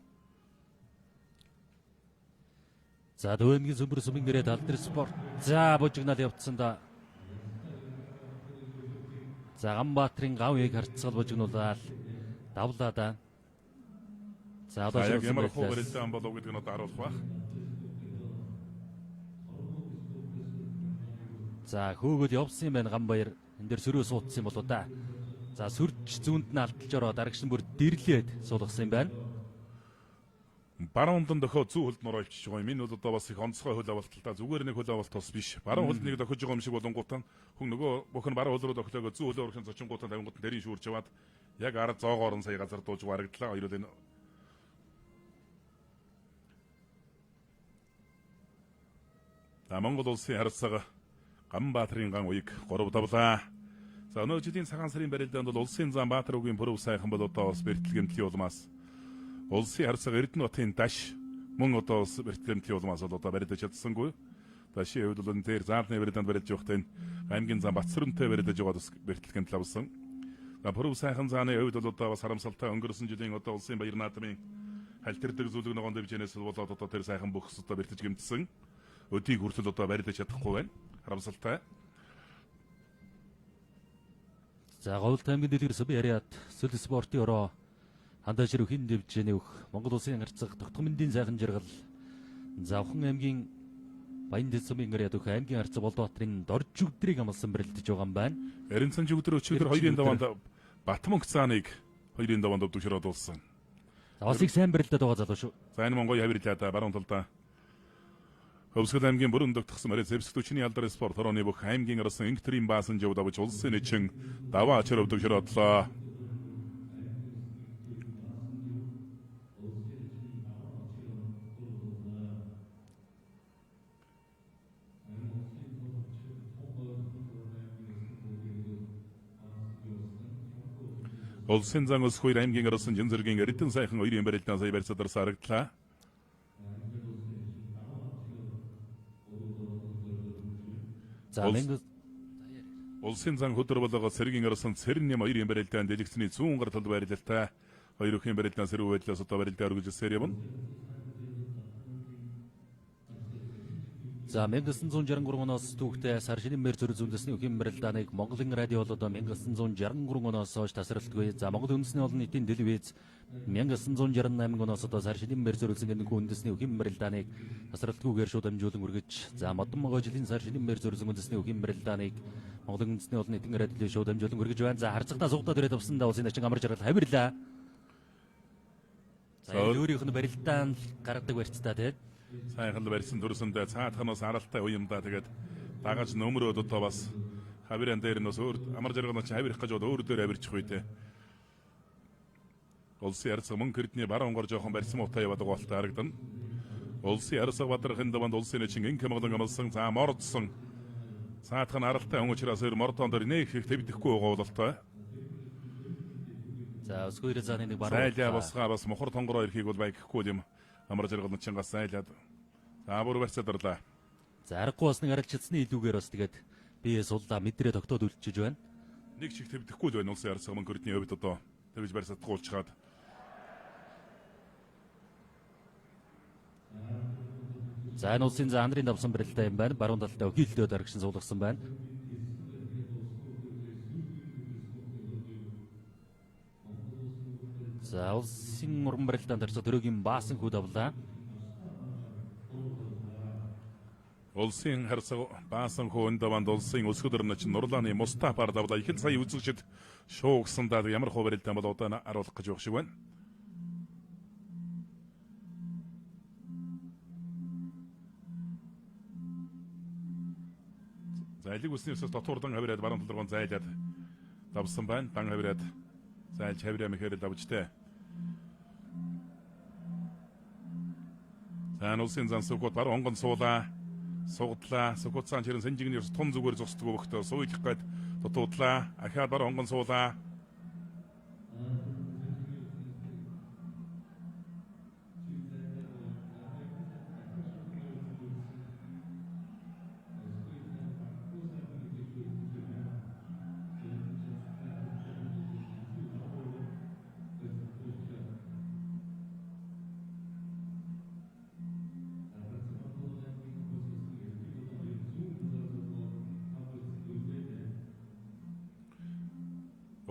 За дөөмгийн сүмбэр сүмэн гэрээ тал дээр спорт. За бужигнал явцсан да. За Ганбаатарын гавьяг харцгал бужигнуулаад давлаа да. За одоо яг ямар хуу барилдаан болов гэдэг нь одоо харуулах байх. За хөөгөл явсан юм байна Ганбаяр. Энд дээр сөрөө суудсан юм болоо да. За сүрж зүүнд нь алдаж ороо дарагч нь бүр дэрлээд суулгасан юм байна. Баруун дунд дохоо зүү хөлд нороолчж байгаа юм. Энэ бол одоо бас их онцгой хөл авалталтай. Зүгээр нэг хөл авалт тус биш. Баруун хөлд нэг дохиж байгаа юм шиг болонгуудаа хүн нөгөө бүх нь баруун хөл руу дохлоогоо зүү хөлөөр орхон зочингуудаа тавингууд нь дэрийн шүүрж яваад яг ард зоогоор нь сая газар дууж барагдлаа. Хоёроо энэ Монгол улсын харьцаг Ганбаатарын ган уяг 3 давлаа. За өнөө жилийн цагаан сарын барилдаанд бол улсын зам Баатар үгийн бүрв сайхан бол одоо бас бэртэлгэмтлийн улмаас улсын харьцаг Эрдэнэтийн даш мөн одоо бас бэртэлгэмтлийн улмаас бол одоо барилдаж чадсангүй. Дашийн хувьд бол энэ дээр заалны барилдаанд барилж явахдаа энэ аймгийн зам Батсүрэнтэй барилдаж байгаа бас бэртэлгэмтэл авсан. За бүрв сайхан зааны хувьд бол одоо бас харамсалтай өнгөрсөн жилийн одоо улсын баяр наадмын хальтэрдэг зүйлэг ногоон дэвжэнээс болоод одоо тэр сайхан бөхс одоо бэртэж гэмтсэн. Өдийг хүртэл одоо барилдаж чадахгүй байна. Харамсалтай. За Говьлт аймгийн дэлгэр сүб яриад сүл спортын ороо хандаа ширүү хин дэвжэний өөх Монгол улсын харьцаг тогтмондын сайхан жаргал Завхан аймгийн Баян дэсмийн яриад өөх аймгийн харьцаг Болдбаатарын дорж өдрийг амлсан барилдаж байгаа юм байна. Эренцэн өдөр өчигдөр 2-ын даваанд Батмонг цааныг 2-ын даваанд өвдөгшрөөд улсан. Бас их сайн барилдаад байгаа залуу шүү. За энэ Монгол хавирлаад баруун талдаа Хөвсгөл аймгийн бүрэн догтгсон мөрөд зэвсгтүчний алдар спорт хорооны бүх аймгийн арсан инктрийн баасан жив давж улсын нэчин даваа ачаар өвдөгшрөөдлөө. Улсын зан ус хоёр аймгийн арсан жинзэргийн эрдэн сайхан хоёрын барилдаан сая барьцадарсан харагдлаа. За Мэнгэл улсын зан хөдөр болгоо сэргийн арсан цэрэн нэм хоёрын барилдаан дэлгэцний зүүн гар талд байрлалтай хоёр өхийн барилдаан сэрүү байдлаас одоо барилдаа өргөжсээр явна. За 1963 оноос түүхтэй сар шинийн мэр зүрх зүндэсний өхийн барилдааныг Монголын радио бол одоо 1963 оноос хойш тасралтгүй. За Монгол үндэсний олон нийтийн телевиз 1968 оноос одоо сар шинийн мэр зүрх зүндэсний үндэсний өхийн барилдааныг тасралтгүйгээр шууд амжуулан өргөж, за модон могоо жилийн сар шинийн мэр зүрх зүндэсний өхийн барилдааныг Монголын үндэсний олон нийтийн радио шууд амжуулан өргөж байна. За харцагтаа суугдаад ирээд авсан да улсын начин амар жаргал хавирлаа. За өөрийнх нь барилдаан гаргадаг барьцтай тийм. Сайхан барьсан төрсөндөө цаатханаас аралтай уямдаа тэгээд дагаж нөмрөөд одоо бас хавиран дээр нь бас өөр амар жаргал нь хавирах гэж өөр дээр авирчих үйтэй. Улсын харьцаг мөн хэрдний баруун гор жоохон барьсан муутай яваад байгаа болтой харагдана. Улсын харьцаг Бадрахын даванд улсын нэчин инх Монголын амлсан за мордсон. Цаатхан аралтай хүн учраас өөр мордон дээр нэг их твдэхгүй байгаа болтой. За өсгөөр зааны нэг баруун. Сайлаа босгаа бас мохор тонгороо ирэхийг бол байгхгүй юм. Амар жаргал нь чингас сайлаад. За бүр барьцаадарлаа. За аргагүй бас нэг арилжицсны илүүгээр бас тэгээд бие суллаа мэдрээ тогтоод үлчиж байна. Нэг чих твдэхгүй л байна улсын харьцаг мөн хэрдний хувьд одоо тэгж барьцаадахгүй болчиход. За энэ улсын заандрын давсан барилдаа юм байна. Баруун талдаа өкийлдөө дарагшин суулгасан байна. За улсын уран барилдаанд харьцаг төрөгийн баасан хүү давлаа. Улсын харьцаг баасан хүү даванд улсын өсгөдөр начин Нурлааны Мустафаар давлаа. Их л сая үзэгчд шуугсандаа ямар хуу барилдаан бол одоо харуулах гэж байх шиг байна. За элэг үсний өсөс дотуурдан хавираад баруун толгойн зайлаад давсан байна. Дан хавираад зайлж хавираа мэхээр давжтэй. За улсын зан сухот баруун онгон суулаа. Сугдлаа. Сухот цаан чирэн сэнжигний ерс тун зүгээр зогсдог өгтөө сууйлах гээд дутуудлаа. Ахаад баруун онгон суулаа.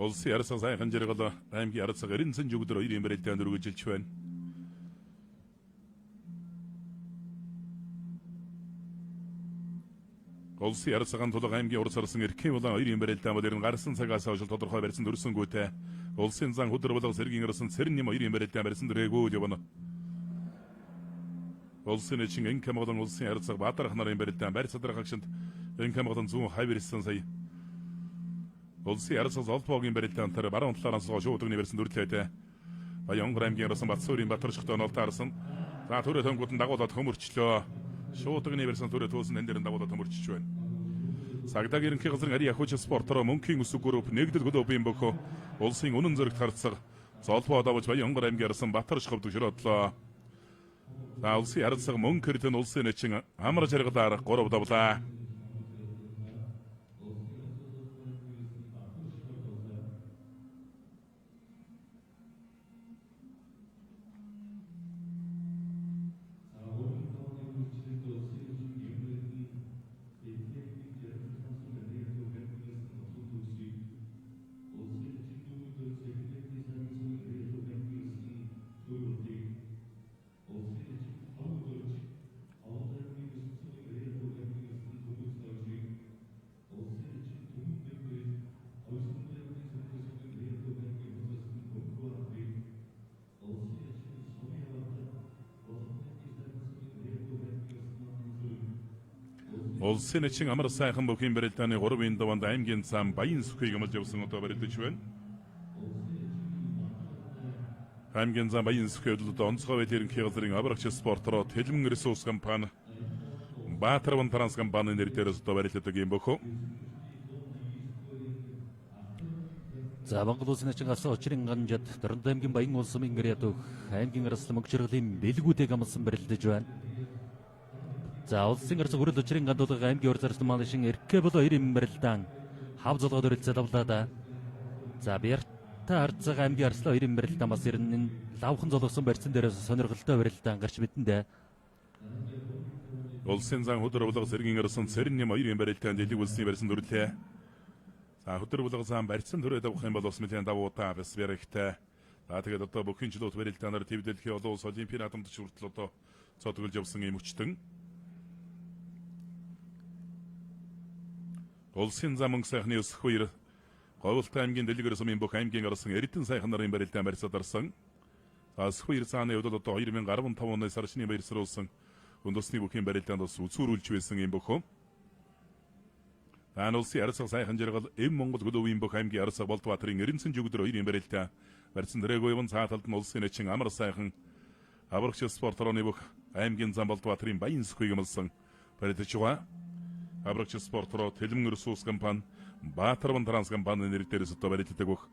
Улсын ярсаг сайхан жаргал аймгийн ярсаг 90 сан жүгдөр 2 юм барилтанд өргөжилж байна. Улсын ярсаган тулаг аймгийн урс арсан эрхэм болон 2 юм барилтанд модерн гарсан цагаас хойш тодорхой барьсан дөрсөнгүүтэй. Улсын зан хөдөр болон сэргийн арсан цэрэн нэм 2 юм барилтанд барьсан дөрөөгөө явна. Улсын эчин энхэм болон улсын ярсаг баатарх нарын барилтанд барь садрах агшинд энхэм болон зүүн хайвэрсэн сая. Улсын ярсаг олбоогийн барилтанд тэр баруун талаараас шуудганы барьсан дүрлээтэй. Баянгар аймгийн арсан Батсуурийн Батарчхтой нолтаарсан. За төрөө төнгүүдэн дагуулад хөмөрчлөө. Шуудганы барьсан төрөө төөсөн энэ дэрэн дагуулад хөмөрчж байна. Сагдаг ерөнхий газрын ари ахуйч спортороо мөнхийн өсөг групп нэгдэл клубын бөхөө улсын үнэн зэрэг харцаг золбоо давж Баянгар аймгийн арсан Батарчховд широодлоо. За улсын ярсаг мөнхөртөн улсын эчин амар жаргалаар 3 давлаа. Улсын эчин амар сайхан бүхийн барилдааны 3-ын даванд аймгийн зам Баян сүхийг амлж явсан одоо барилдаж байна. Аймгийн зам Баян сүхийг онцгой байдлын ерөнхий газрын аврагч спортороо Тэлмэн ресурс компани Баатарван транс компани нэрээр одоо барилдадаг юм бөхөө. За Монгол улсын эчин авсан очрын ганжад Дорнод аймгийн Баян улс сумын гэрээд аймгийн араслан мөнгө чиргэлийн бэлгүүдийг амлсан барилдаж байна. За улсын арсан хүрэл очрын гандуулга аймгийн урд зарсан малшин эрхээ болоо 90 барилдаан хав золгоод өрөлцөд авлаа. За Бярта арцаг аймгийн арслаа 90 барилдаан бас ирнэ лавхан золгосон барьсан дээрээс сонирхолтой барилдаан гарч бидэндээ. Улсын зан хөдөр булга сэргийн арсан цэрэн нэм 2 барилдаанд элэг улсын барьсан дүрлээ. За хөдөр булга зан барьсан төрөд авах юм бол ус мэдэн давуудаа бас бэрхтээ. За тэгээд одоо бүхэн жилүүд барилдаанаар твдэлхий олон улс олимпийн наадамд хүртэл одоо цодголж явсан юм өчтөн. Улсын зам мөнгө сайхны өсөх үеэр Говьлтай аймгийн дэлгэр сумын бүх аймгийн арсан Эрдэнэ сайхан нарын барилдаан барьсадарсан. Өсөх үеэр цааны хувьд одоо 2015 оны сарчны баярсруулсан үндэсний бүхийн барилдаанд бас үзүүрүүлж байсан юм бөхөө. Таан улсын арсаг сайхан жаргал эм Монгол гөлөвийн бүх аймгийн арсаг Болдбаатарын Эрдэнэсэн жүгдөр 2 барилдаан барьсан дэрэгөөйвэн цааталд нь улсын эчин амар сайхан аврагч спортороны бүх аймгийн зам Болдбаатарын Баян сүхийг амлсан барилдаж байгаа. Аврагч спортороо Тэлмэн ресурс компани Баатарван транс компани нэрээр одоо барилдадаг бүх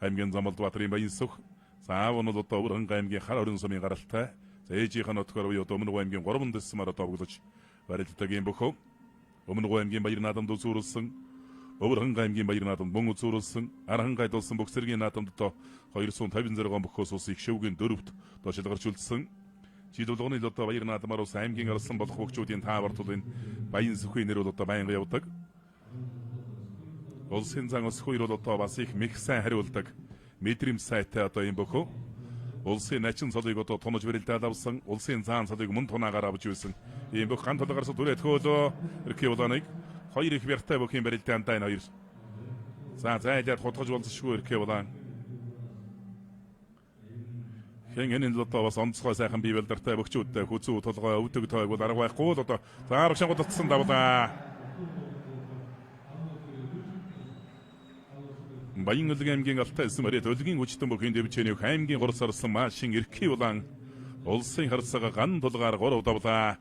аймгийн зам Болдбаатарын Баян сүх. Заав нь одоо Өвөрхөн аймгийн хар орон сумын гаралтай. За ээжийнхэн нутгаар буюу Өмнөг аймгийн 3 дэсмаар одоо боглож барилдадаг юм бөхөө. Өмнөг аймгийн Баяр наадамд үзүүлсэн, Өвөрхөн аймгийн Баяр наадамд мөн үзүүлсэн, Архан гайдуулсан бүх зэргийн наадамд одоо 256 он бөхөөс ус их шөвгийн 4-т одоо шилгарч үлдсэн. Жидулгооны л одоо Баяр наадамаар ус аймгийн арсан болох хөгжүүдийн таавар тулын Баян сүхийн нэр бол одоо байнга явдаг. Улсын зан ус хоёр бол одоо бас их мэх сайн хариулдаг. Мэдрэм сайтай одоо юм бөхөө. Улсын начин цолыг одоо тунаж барилдаад авсан, улсын заан цолыг мөн тунаагаар авч үйсэн. Ийм бүх хан толгоорс түрээд хөөлөө эрхээ болооныг хоёр их бяртай бүхийн барилдаанд дайн хоёр. За зайлаад хутгаж болсошгүй эрхээ болоо. Хэнгийн л одоо бас онцгой сайхан бие балдартай бөхчүүдтэй хүзүү толгой өвдөг тойг бол арга байхгүй л одоо заарах шангууд утсан давлаа. Баянгалаг аймгийн Алтай Эсмэрэд өлгийн хүчтэн бүхийн дэвчээний аймгийн 3 сарсан машин эрхий улаан улсын харцага ган тулгаар 3 давлаа.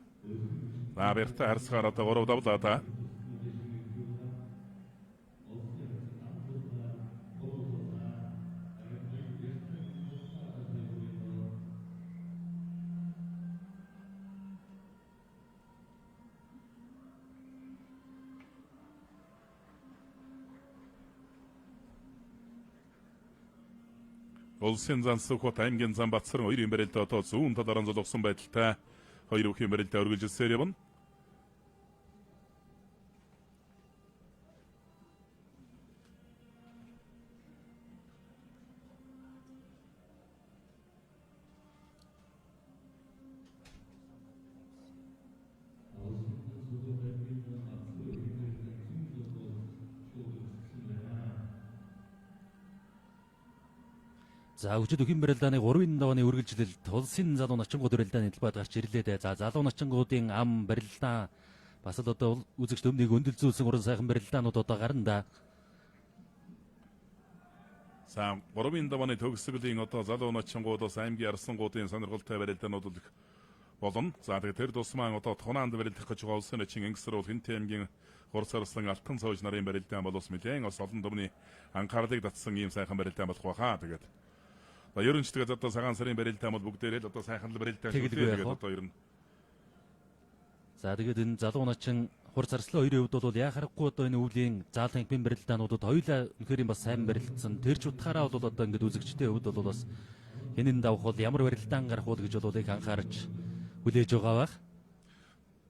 За бэртэ харцгаараа 3 давлаа та. Улсын зан Сүхбат аймгийн зан Батсаран 2 бэрэлдээ одоо зүүн талаараа золгосон байдалтай 2 бүхэн бэрэлдээ үргэлжилсээр явна. За өчид өхийн барилдааны 3-ын давааны үргэлжлэлд улсын залуу начингууд барилдааны талбайд гарч ирлээ. За залуу начингуудын ам барилдаа бас л одоо үзэгч төмнийг өндөлзүүлсэн уран сайхан барилдаанууд одоо гарна да. За 3-ын давааны төгсгөлийн одоо залуу начингуудаас аймгийн арслангуудын сонирхолтой барилдаанууд болно. За тэгээд тэр тусмаа одоо тунаанд барилдах гэж байгаа улсын начин ангисрал Хинтээ аймгийн 3 сарсан алтан цоож нарын барилдаан бол ус мэдэн ос олон төмний анхаарлыг татсан ийм сайхан барилдаан болох байхаа. Тэгээд ерөн ч тэгээд одоо цагаан сарын барилдаан бол бүгдээрээ л одоо сайхан барилдаан тэгээд одоо ерөн. За тэгээд энэ залуу начин хур царслын 2-ын хувьд бол яхахгүй одоо энэ өвлийн заалын хэмжээний барилдаануудад хоёулаа үнэхээр бас сайн барилдсан. Тэр ч утгаараа бол одоо ингээд үзэгчтэй хувьд бол бас хинэн давх бол ямар барилдаан гарах уу гэж бол их анхаарч хүлээж байгаа байх.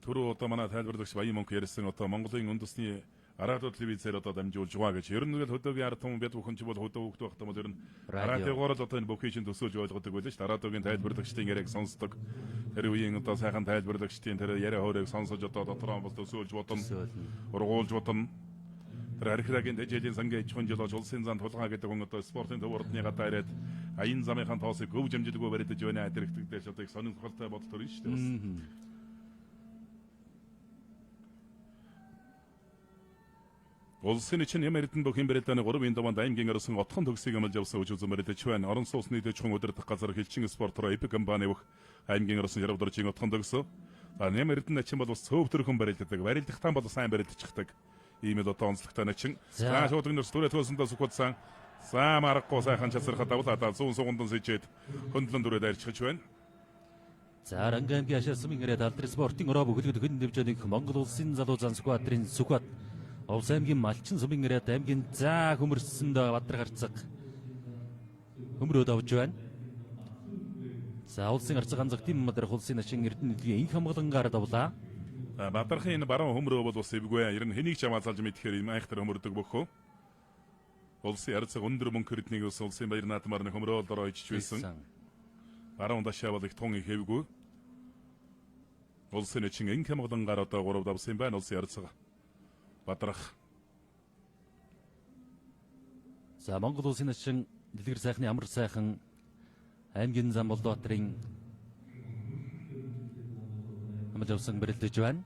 Түрүү одоо манай тайлбарлагч Баян Мөнх ярьсан одоо Монголын үндэсний радио телевизээр одоо дамжуулж байгаа гэж. Ер нь л хөдөөгийн ард түмэн бид бүхэн ч бол хөдөө хөвгт байх юм бол ер нь радиогоор л одоо энэ бүхий чинь төсөөлж ойлгодог байлаа шүү дээ. Радиогийн тайлбарлагчдын яриаг сонсдог. Тэр үеийн одоо сайхан тайлбарлагчдын тэр яриа хоорыг сонсож одоо дотроо бол төсөөлж бодно. Ургуулж бодно. Тэр архилагийн дэжээлийн сангийн аж ахуйн жолооч улсын зан тулгаа гэдэг хүн одоо спортын төв урдны гадаа ирээд аян замынхаа тоосыг гөв жамжилгүй баригдаж байна. Тэрэгтдээс одоо их сонирхолтой бодлоо шүү дээ. Улсын чинь юм эрдэнэ бүхэн барилдааны 3-ын даваанд аймгийн арсан отхон төгсгийг амлж явсан үж үзэн барилдаж байна. Орон сууцны дэжхэн удирдах газар Хилчин спортороо Эпик компани бүх аймгийн арсан ярвдарчийн отхон төгсөө. За юм эрдэнэ чинь бол цөв төрхөн барилдадаг. Барилдахтаа бол сайн барилдчихдаг. Ийм л одоо онцлогтой начин. За шууд өнөөс түрээ төөсөндөө сүхвдсан. За маргагүй сайхан часархад давлаа зүүн сугундан сэжээд хөндлөн дүрээд арчиж байна. За Ранга аймгийн ашаасмын ирээд алдрын спортын ороо бүхэлд хэн дэвжэнийг Монгол улсын залуу зан сквадрын Сүхбат Овс аймгийн Малчин сумын ирээд аймгийн заа хөмөрсөнд Бадар гарцаг хөмрөөд авж байна. За улсын арцаг ганцаг тим мадрах улсын начин эрдэнэ нэлийн инх хамгаалангаар давлаа. Бадархын энэ баруун хөмрөө бол бас эвгүй. Ер нь хэнийг ч хамгаалж мэдхээр юм айхтар хөмөрдөг бөхөө. Улсын арцаг өндөр мөнгө эрднийг ус улсын баяр наадмаар нэг хөмрөө дороо ичж байсан. Баруун дашаа бол их тун их эвгүй. Улсын начин инх хамгаалангаар одоо 3 давсан байна улсын арцаг. Бадрах. За Монгол улсын начин дэлгэр сайхны амар сайхан аймгийн зам Болдбаатарын амж авсан барилдаж байна.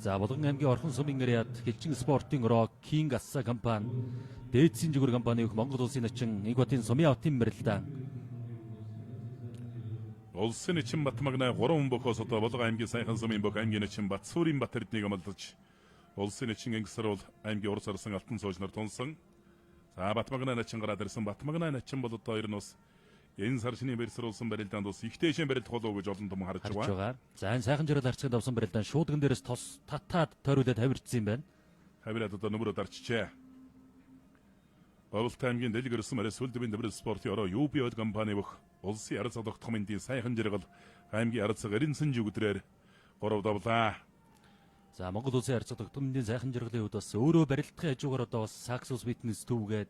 За Болгон аймгийн Орхон сумын ирээд Хилчин спортын ороо Кинг Асса компани дээдсийн жигүүр компани их Монгол улсын начин Игватын сумын автын барилдаан. Улсын начин Батмагнаа 3 бөхөөс одоо Болгон аймгийн сайхан сумын бөх аймгийн начин Батсуурын Бат эрднийг амлаж улсын начин ангисрал аймгийн урд сарсан алтан цоож нар тунсан. За Батмагнаа начин гараад ирсэн. Батмагнаа начин бол одоо ер нь бас энэ сар шинийн барилсруулсан барилдаанд бас их дэшэн барилдах болов уу гэж олон том харж байгаа. За энэ сайхан жирэл арчлагын давсан барилдаан шуудган дээрээс тос татаад тойруулаад тавирцсан юм байна. Хавираад одоо нөмрөд арчжээ. Бовлт аймгийн дэлгэр ирсэн мөрөс сүлдэвийн дэврэл спортын ороо UB ойл компани бүх улсын арцаг тогтмын сайхан жиргэл аймгийн арцаг эренсэн жүгдрээр 3 давлаа. За Монгол улсын арцаг тогтмын сайхан жиргэлийн хувьд бас өөрөө барилдахын хажуугаар одоо бас Saxos Fitness төвгээд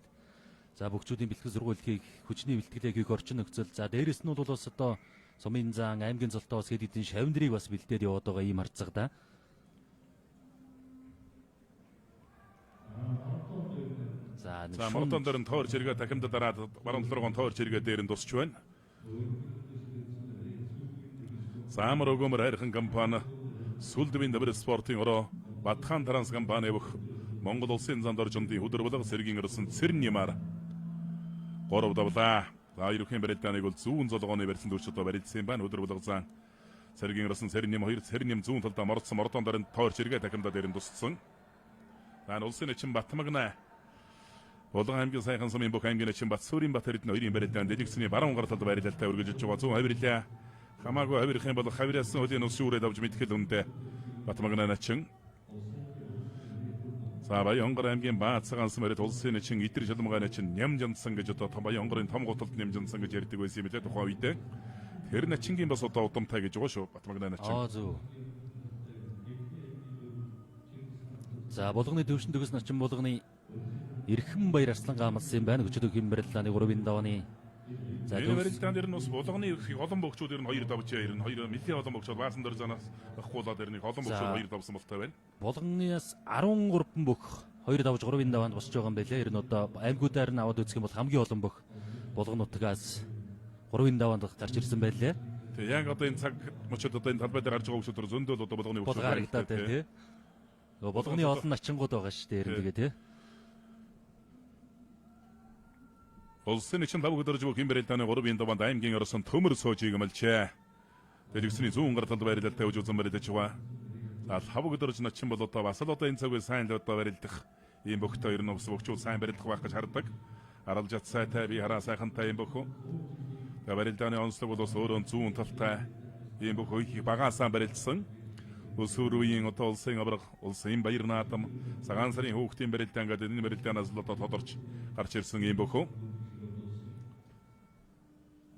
за бүгчүүдийн бэлтгэл сургуулийг хүчний бэлтгэлээ хийх орчин нөхцөл. За дээрэс нь бол бас одоо сумын зан аймгийн золтоос хэд хэдэн шавндрыг бас бэлдээд яваад байгаа ийм харцаг да. За мартон дээр нь тоор чиргээ дахимд дараад баруун талруугийн тоор чиргээ дээр нь тусч байна. Самар өгөмөр хайрхан компани сүлдэвийн дэврэл спортын ороо Батхан транс компани бүх Монгол улсын зам доржиндын хөдөрбөлөг сэргийн ирсэн Цэрнэмар 3 давлаа. За ерөнхий барилдааныг бол зүүн золгооны барилсан төрчөдөө барилдсан байна. Хөдөрбөлөг зан сэргийн ирсэн Цэрнэм 2 Цэрнэм зүүн талдаа мордсон мордон дарын тоорч эргээ дахимдаа дээрэн тусцсан. За улсын эчин Батмагна Булган аймгийн сайхан сумын бүх аймгийн эчин Батсүрийн Бат хэрэдний 2-ын барилдаанд дэлгэцний баруун гар талд барилдалтай үргэлжилж байгаа. Зүүн хавирлаа. Хамаагүй хавирх юм бол хавираас нь хөлийн ус шүүрээд авч мэдхэл үндэ Батмагна начин. За Баянгор аймгийн Баацгаан сумэрд улсын эчин Идэр шалмгааны эчин нямжансан гэж одоо Баянгорын том гуталд нямжансан гэж ярьдаг байсан юм лээ тухайн үедээ. Тэр начингийн бас одоо удамтай гэж байгаа шүү Батмагна начин. Зөв. За булганы төвшин төгс начин булганы Эрхэм Баяр Арслан гамалсан байна. Өчигдөр хэмбэрлэланы 3-ын давааны. За энэ барилдаан дээр нь бас булганы их олон богчууд ер нь 2 давж яа. 2 нэлийн олон богчууд Баасан дор занаас ахгүй дээр нэг олон богчууд 2 давсан болтой байна. Булганаас 13 бүх 2 давж 3-ын даваанд босч байгаа юм байлээ. Ер нь одоо аймагуудаар нь аваад үзэх юм бол хамгийн олон бүх булгануудаас 3-ын даваанд гарч ирсэн байлээ. Тэгээ яг одоо энэ цаг мөчөд одоо энэ талбай дээр гарч байгаа хүмүүсүүд зөндөл одоо булганы богчууд харагдаад байна тий. Булганы олон начингууд байгаа шүү дээ. Тэгээ тий. Улсын эчин 5 өдөрж бүх хэмбэрэлтаны 3-ын даваанд аймгийн орсон төмөр соожийг амлжээ. Дэлгэцний зүүн гар талд барилдалтай үж үзэн барилдаж байгаа. За 5 өдөрж начин бол одоо бас л одоо энэ цаг үе сайн л одоо барилдах ийм бөхтөө ер нь ус бөхчүүд сайн барилдах байх гэж хардаг. Аралж ат сайтай би хараа сайхантай ийм бөхөө. Тэгээ барилдааны онцлог бол бас өөрөө зүүн талтай ийм бөхөө их багаасаа барилдсан. Өсвөрийн одоо улсын авраг улсын баяр наадам цагаан сарын хүүхдийн барилдаан гэдэг энэ барилдаанаас л одоо тодорч гарч ирсэн ийм бөхөө.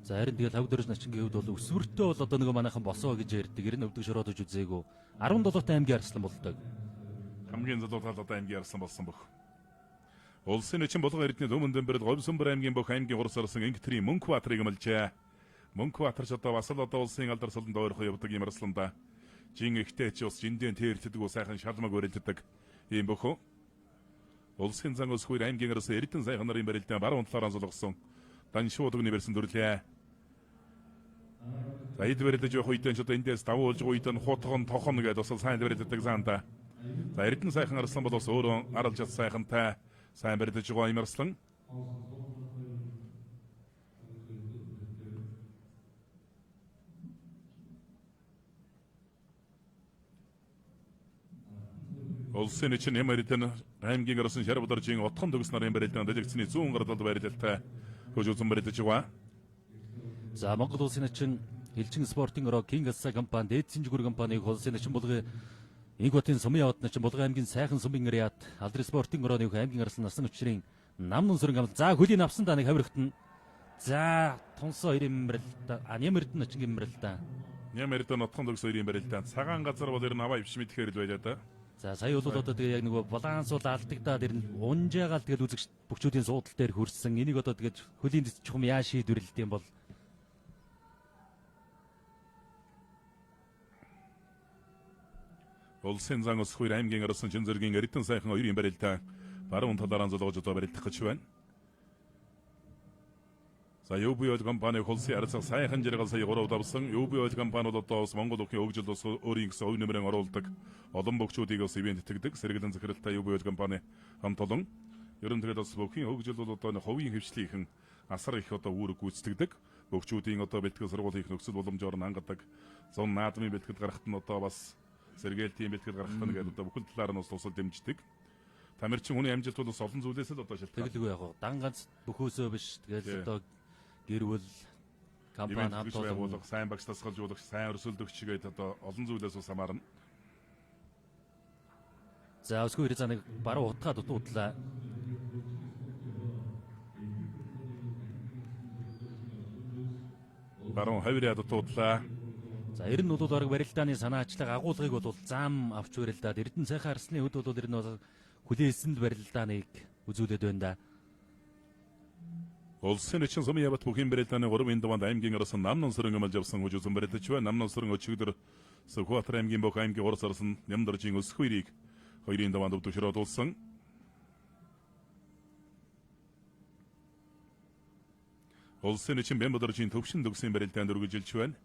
За харин тэгэл хавдөрж начингийн хувьд бол өсвөртөө бол одоо нөгөө манайхан босоо гэж ярьдаг. Ер нь өвдөг шороодож үзээгүү. 17-тай аймгийн арслан болдог. Хамгийн залуу талд одоо аймгийн арслан болсон бөх. Улсын эчин булган эрдэнэ Төмөн Дэмбэрд Говьсөнбөр аймгийн бүх аймгийн хурц орсон Ингтрийн Мөнхбаатарыг амлжээ. Мөнхбаатар ч одоо бас л одоо улсын алдар солонд ойрхон явдаг юм арсланда. Жин ихтэй ч ус жиндэн тэртдэг уу сайхан шалмаг барилддаг ийм бөхөө. Улсын зан ус хүйр аймгийн арс эрдэнэ сайхан нарын барилдаан баруун талаараа зулгасан. Дан шуудгны барьсан төрлөө. За эд барилдаж явах үедээ ч одоо эндээс давуулж үед нь хутгон тохон гэдэг бас сайн барилддаг заанда. За эрдэнэ сайхан арслан бол бас өөрөө аралж ат сайхантай сайн барилдаж байгаа юм арслан. Улсын эчин Эмэритэн аймгийн арсан Шарбадаржийн отхон төгс нарын барилдаан дэлгэцний зүүн гар талд барилдалтай хөөж үзэн барилдаж байгаа. За Монгол улсын эчин Элчин спортын ороо King Assa компани, Дээд Синжгүр компаниг улсын эчин булгын Ингватын сумын яваад начин булган аймгийн сайхан сумын яриад алдрын спортын орооны аймгийн арслан насан өчрийн намнун сүрэн амл. За хөлийн авсан да нэг хавирхтан. За тунсоо 2-ын барилдаа Нямэрдэн начингийн барилдаа. Нямэрдэн отхон төгс 2-ын барилдаа цагаан газар бол ер нь аваа ивч мэдхээр л байлаа да. За сая бол одоо тэгээ яг нөгөө баланс бол алдагдаад ер нь унжаагаал тэгэл үзэгч бүгчүүдийн суудал дээр хүрсэн. Энийг одоо тэгээд хөлийн чухам яа шийдвэрлэдэг юм бол Улсын зан ус хүйр аймгийн арсан чин зэргийн эрдэнэ сайхан 2-ын барилдаа баруун талаараа зулгож одоо барилдах гэж байна. За UB компани холсын арцаг сайхан жаргал сая 3 давсан. UB компани бол одоо бас Монгол өхний өгжил бас өөрийн гэсэн өв нэмрэн оруулдаг. Олон богчуудыг бас ивент итгэдэг. Сэргэлэн захиралтай UB компани хамт олон. Ерөн тэгээд бас бүхний өгжил бол одоо ховын хөвчлийнхэн асар их одоо үүрэг гүйцэтгэдэг. Богчуудын одоо бэлтгэл сургууль хийх нөхцөл боломжоор хангадаг. Зун наадмын бэлтгэл гаргахад нь одоо бас сэргээлтийн бэлтгэл гаргахад нь гэдэг одоо бүхэл талаар нь бас тусал дэмждэг. Тамирчин хүний амжилт бол олон зүйлээс л одоо шалтгаалдаг. тэгэлгүй яг дан ганц бөхөөсөө биш. Тэгэл одоо гэрвэл компани хамт олон сайн багш тасгалжуулагч, сайн өрсөлдөгч гэдэг одоо олон зүйлээс ус хамаарна. За өсгөө ирээ заныг баруун утгаад дутуудлаа. Баруун хавираа дутуудлаа. За ер нь бол бараг барилдааны санаачлаг агуулгыг бол зам авч барилдаад Эрдэнэ сайхан арсны хэд бол ер нь бол хүлээсэнд барилдааныг үзүүлээд байна да. Улсын эчин сумын яват бүхэн барилдааны 3-ын даваанд аймгийн арсан намнун сүрэн амлж авсан хүч үзэн барилдаж байна. Намнун сүрэн өчигдөр Сүхбаатар аймгийн бүх аймгийн урс арсан Нямдоржийн өсхүүрийг 2-ын даваанд өвдөгшрөөдулсан. Улсын эчин Бямбадоржийн төвшин төгсийн барилдаанд үргэлжилж байна.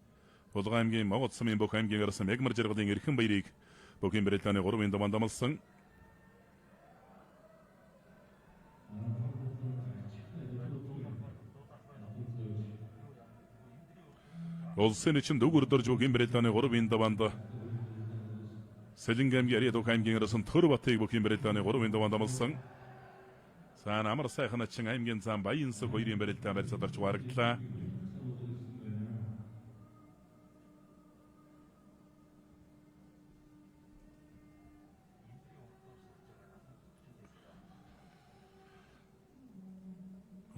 Булган аймгийн Могот сумын бүх аймгийн арсан Мягмар жаргалын Эрхэм баярыг бүхэн барилдааны 3-ын даваанд амлсан. Улсын эчин дүгүрдөрж бүгийн Британий 3-ын даваанд Сэлэнг аймгийн Ариадуг аймгийн арсан Төрбатыг бүгийн Британий 3-ын даваанд амлсан. За намар сайхан ачин аймгийн зам Баянсүх 2-ын барилдаан барьцаадарч варагдлаа.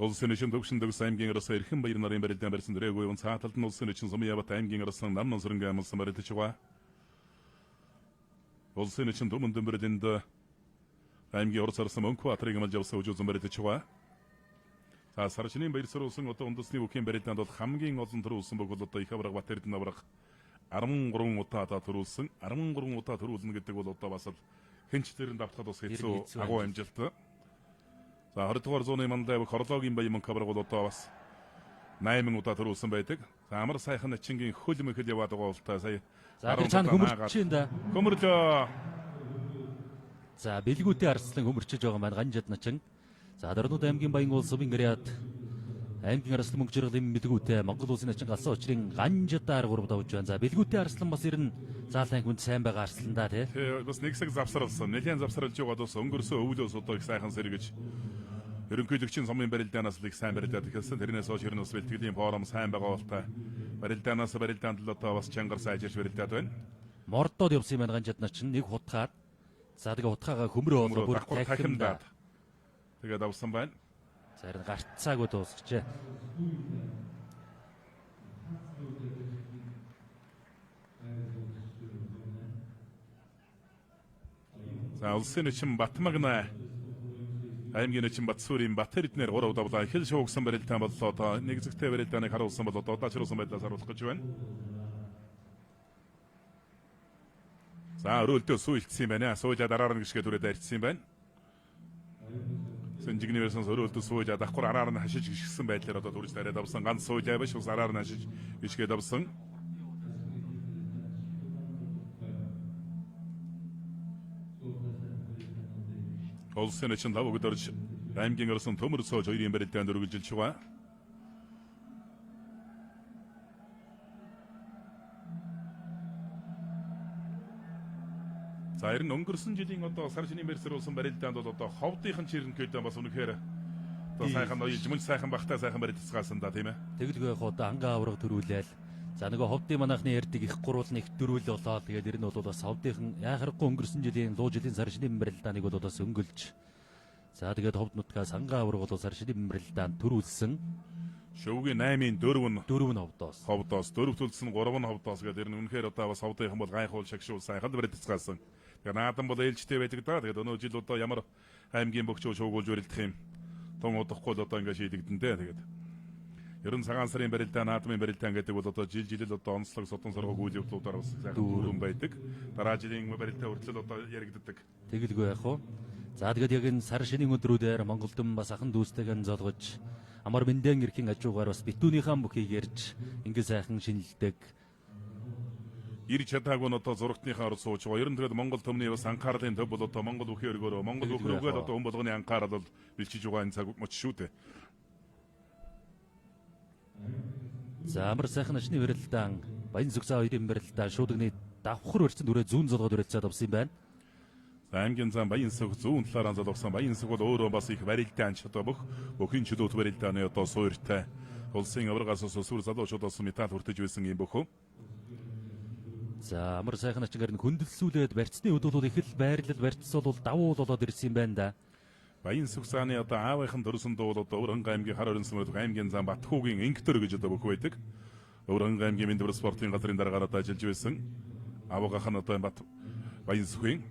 Улсын эчин төвшин төгс аймгийн арсан Эрхэн баяр нарын барилдаан барьсан дөрөөгөө он цааталд нь улсын эчин Сумьяват аймгийн арсан Намнан сүрэнгээ амлсан барилдаж байгаа. Улсын эчин Түмэн дөмбөрөнд аймгийн Орос арсан Мөнхбат атрыг амлж авсан үжүүлсэн барилдаж байгаа. За сарчны баяр сөрүүлсэн одоо үндэсний бүхийн барилдаанд бол хамгийн олон төрүүлсэн бөгөөд одоо их авраг Бат Эрдэнэ авраг 13 удаа төрүүлсэн. 13 удаа төрүүлнэ гэдэг бол одоо бас л хэнч дээрэн давтахад бас хэцүү агуу амжилт. За 20 дугаар зууны мандайв хорологийн баян Мөнхбат бол одоо бас 8 удаа төрүүлсэн байдаг. За амар сайхан ачингийн хөл мөхөл яваад байгаа бол та сая. За тэр цаана хөмөрч юм да. Хөмөрлөө. За бэлгүүтэй арслан хөмөрчөж байгаа маань Ганжид начин. За Дорнод аймгийн баян улс сумын гэрээд аймгийн арслан мөнгө жиргэлийн мэдгүүтэй Монгол улсын начин галсан учрын Ганжидаар 3 давж байна. За бэлгүүтэй арслан бас ирнэ. Заалайн хүнд сайн байгаа арслан да тий. Бас нэг хэсэг завсарлсан. Нэлээд завсарлж байгаа бас өнгөрсөн өвлөөс одоо их сайхан сэргэж ерөнхийлөгчийн сумын барилдаанаас л их сайн барилдаад ихэлсэн. Тэрнээс хойш ер нь бас бэлтгэлийн форум сайн байгаа бол та барилдаанаас барилдаанд л одоо бас чангар сайжирч барилдаад байна. Мордод явсан юм Ганжид начин нэг хутгаар. За тэгээ хутгаагаа хөмрөө болоо бүр тахимдаад. Тэгээд авсан байна. Зарим гарцаагүй дуусчихжээ. За улсын эчин Батмагна аймгийн эчин Батсүрийн Бат Эрдэнэр 3 удаа хэл шуугсан барилдаан боллоо. Одоо нэг зэгтэй барилдааныг харуулсан бол одоо удаачруулсан байдлаас харуулах гэж байна. За өрөөлтөө сүйэлтсэн юм байна. Суулаа дараар нь гიშгэ түрээд арчсан юм байна. Сэнжигний версэнс өрөөлтөө суулаа давхар араар нь хашиж гიშгсэн байдлаар одоо түрэж тариад авсан. Ганц суулаа биш ус араар нь хашиж гიშгээд авсан. Улсын эчин лав өгдөрж аймгийн арсан төмөр сууж 2-ын барилдаанд өргөлжилж байгаа. За ер нь өнгөрсөн жилийн одоо сар шинийн мэрсэр улсын барилдаанд бол одоо ховдынхан чирэнхүйдээ бас үнэхээр одоо сайхан ноёж мөн сайхан багтаа сайхан барилдцгаасан да тийм ээ. Тэгэлгүй яг одоо ангаа авраг төрүүлээл. За нөгөө ховдын манайхны ярдыг их гурвал нэг дөрүүл болоо. Тэгээд ер нь бол бас ховдынхан яхахгүй өнгөрсөн жилийн луу жилийн сар шинийн барилдааныг бол бас өнгөлж. За тэгээд ховд нутгаас ангаа авраг бол сар шинийн барилдаанд төрүүлсэн. Шөвгийн 8-ын 4 нь ховдоос. Ховдоос 4 төлсөн 3 нь ховдоос гэдэг ер нь үнэхээр одоо бас ховдынхан бол гайхуул шагшуул сайхан барилдцгаасан. Тэгээд наадам бол ээлжтэй байдаг да. Тэгээд өнөө жил одоо ямар аймгийн богчоо шуугуулж барилдах юм. Тон удахгүй л одоо ингэ шийдэгдэн дээ. Тэгээд ер нь цагаан сарын барилдаан, наадмын барилдаан гэдэг бол одоо жил одоо онцлог содон соргог үйл явдлуудаар бас сайхан дүүрэн байдаг. Дараа жилийн барилдаан хүртэл одоо яригддаг. Тэгэлгүй яах вэ? За тэгээд яг энэ сар шинийн өдрүүдээр Монголдон бас ахан дүүстэйгэн золгож амар мэндэн эрхийн ажуугаар бас битүүнийхэн бүхийг ярьж ингэ сайхан шинэлдэг. Ирж чадаагүй нь одоо зурагтныхаа орд сууж байгаа. Ер нь тэгээд Монгол төмний бас анхаарлын төв бол одоо Монгол бүхий өргөөрөө Монгол бүхрүүгээд одоо хүн болгоны анхаарал бол бэлчиж байгаа энэ цаг моч шүү дээ. За амар сайхан начны барилдаан Баянсүх заа 2-ын барилдаан шуудагны давхар өрцөнд үрээ зүүн золгоод өрөөцөөд авсан юм байна. За аймгийн зам Баянсүх зүүн талаараа золгосон. Баянсүх бол өөрөө бас их барилдаан ч одоо бүхэн чөлөөт барилдааны одоо суурьтай улсын аврагаас сүр залуучууд болсон металл хүртэж байсан юм бөхөө. За амар сайхан ачингаар нь хөндлөсүүлээд барьцны өдөлүүд их л байрлал барьц бол давуу болоод ирсэн юм байна да. Баянсүх зааны одоо аавынхан дөрсөн дуу бол одоо Өвөрхөн аймгийн хар өрн сүмрэх аймгийн зам Батхуугийн инктор гэж одоо бүх байдаг. Өвөрхөн аймгийн мэндвэр спортын газрын дараагаар одоо ажиллаж байсан. Аваагахан одоо Баянсүхийн.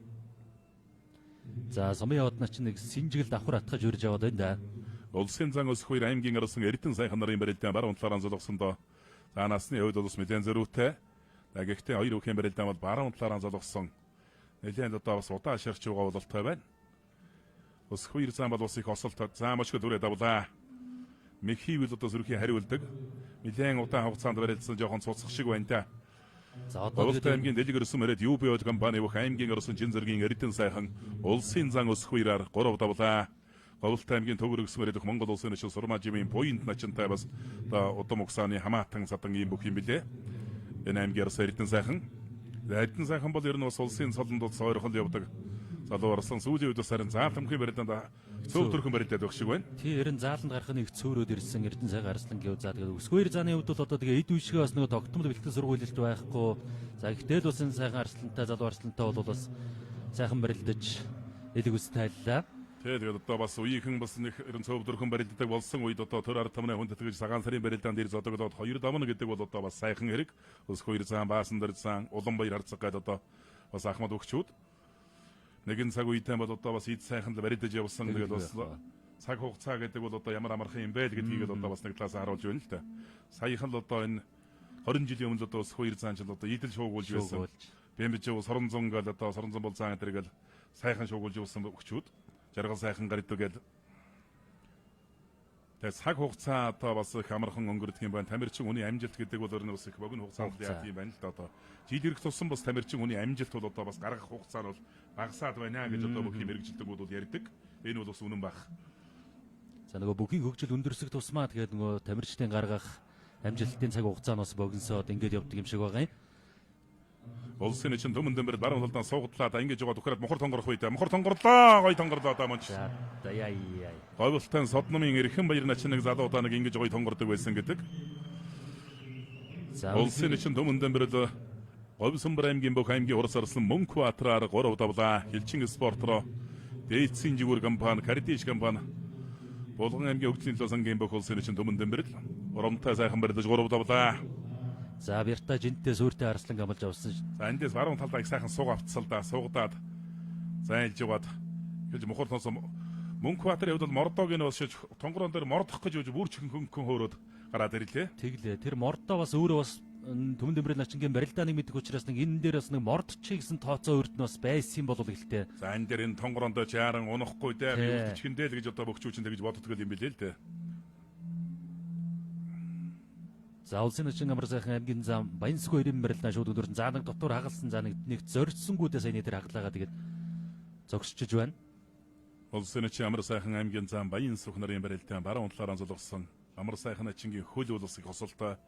За Сумын яваад начин нэг синжигэл давхар атгаж үрж яваад байна да. Улсын зан өсөх үеэр аймгийн арсан Эрдэнэ сайхан нарын барилдаан баруун талаараа золгосон доо. За насны хувьд бол мэдэн зөрүүтэй. Гэхдээ хоёр бүхэн барилдаан бол баруун талаараа золгосон. Нэлээд одоо бас удаа ширч байгаа бололтой байна. Ус хоёр зам бол ус их осолтой заамч дүрээ давлаа. Мехивл одоо зүрхийн хариулдаг. Нэлээд удаа хугацаанд барилдсан жоохон цуцах шиг байна та. За одоо аймгийн дэлгэр өсөн мөрөд UB компани бүх аймгийн орсон чин зэргийн Эрдэнэ сайхан улсын зан ус хоёраар 3 давлаа. Говьлт аймгийн төгөрөгс мөрөдөх Монгол улсын өчиг сурмаа жимийн буйнд начинтай бас удам угсааны хамаатан садан юм бүх юм билээ. Энэ аймгийн Эрдэнэ сайхан. Эрдэнэ сайхан бол ер нь бас улсын солонд бол ойрхон явдаг. Залуу Арслан сүүлийн үед бас харин заалтамхын барилдаанд цөв төрхөн барилдаад байх шиг байна. Тэр нь зааланд гарах нэг цөөрөөд ирсэн Эрдэнэ сайхан Арслан гэв. За тэгээд өсгөөөр зааны хувьд бол одоо тэгээ эд үйшгээ бас нөгөө тогтмол бэлтгэл сургуульд байхгүй. За гэхдээ л бас энэ сайхан Арслантай залуу Арслантай бол бас сайхан барилдаж элэг үс тайллаа. Тэгээд одоо бас үеийнхэн бас нэг ерөн цөв төрхөн барилддаг болсон үед одоо төр ард тамны хүн тэтгэж цагаан сарын барилдаанд ир зодогдоод хоёр дамна гэдэг бол одоо бас сайхан хэрэг. Ус хоёр зам баасан дээр зам Улаанбаяр харцаг гэдэг одоо бас Ахмад өгчүүд нэгэн цаг үедээ бол одоо бас эд сайхан барилдаж явсан. Тэгээд бас цаг хугацаа гэдэг бол одоо ямар амархан юм бэ гэдгийг одоо бас нэг талаас харуулж байна л да. Саяхан л одоо энэ 20 жилийн өмнө одоо бас хоёр зам жил одоо идэл шуугуулж байсан. Бэмбэж соронзон гал одоо соронзон бол зам энэ гэл сайхан шуугуулж явсан өгчүүд. Жаргал сайхан гардаг гэл. Тэгээд цаг хугацаа одоо бас их амархан өнгөрдөг юм байна. Тамирчин хүний амжилт гэдэг бол өөр нь бас их богино хугацаанд яах юм байна л да одоо. Жил ирэх тусам бас тамирчин хүний амжилт бол одоо бас гаргах хугацаа нь бол багасаад байна гэж одоо бүх юм мэрэгжилдэг бол ярьдаг. Энэ бол бас үнэн баг. За нөгөө бүхий хөгжил өндөрсөх тусмаа тэгээд нөгөө тамирчдын гаргах амжилтын цаг хугацаа нь бас богиносоод ингэж явдаг юм шиг байгаа юм. Улсын чинь төмөн дэmbэр баруун талдаа суугатлаад ингэж жоод ухраад мохор тонгорох үед мохор тонгорлоо гой тонгорлоо даа мөн. За яа. Говьлтын Содномын Эрхэн баяр начныг залуудаа нэг ингэж гой тонгордог байсан гэдэг. За улсын чинь төмөн дэmbэр Говьсомбор аймгийн бүх аймгийн урс арслан Мөнхбат атраар 3 давлаа Хилчин спортроо дээдсийн жигүүр компани Кардиш компани Булган аймгийн хөгжлийн төлөө сангийн бүх улсын чинь төмөн дэmbэр урамтай сайхан барилдаж 3 давлаа. За бярта жинтээ сүртэй Арслан гамалж авсан. За эндээс баруун талдаа их сайхан сууг автсал да суугадаад зайлж яваад гэж мохор тонсон Мөнхбаатар явдал мордоог нь бас шиж тонгорон дээр мордох гэж бүр чихэн хөнгөн хөөрөөд гараад ирлээ. Тэглээ. Тэр мордоо бас өөрөө бас төмөн дэmbэрэл начингийн барилдааныг мэдэх учраас нэг энэ дээр бас нэг мордчих гэсэн тооцоо өрд нь бас байсан болов гэлтэй. За энэ дээр энэ тонгорон дээр жааран унахгүй дээ чихэндээ л гэж одоо бөхчүүчин тэгж боддог юм билээ л дээ. За улсын начин амар сайхан аймгийн зам Баянсгүй 90 барилдаа шууд өдөрсөн. За нэг дотор хагалсан. За нэг зорьсонгүүдээ саяны тэр хагалаагаа тэгээд зогсчиж байна. Улсын начин амар сайхан аймгийн зам Баянсүх нарын барилдаан баруун талаараа зулгсан. Амар сайхан начингийн хөл бол их хосолтой.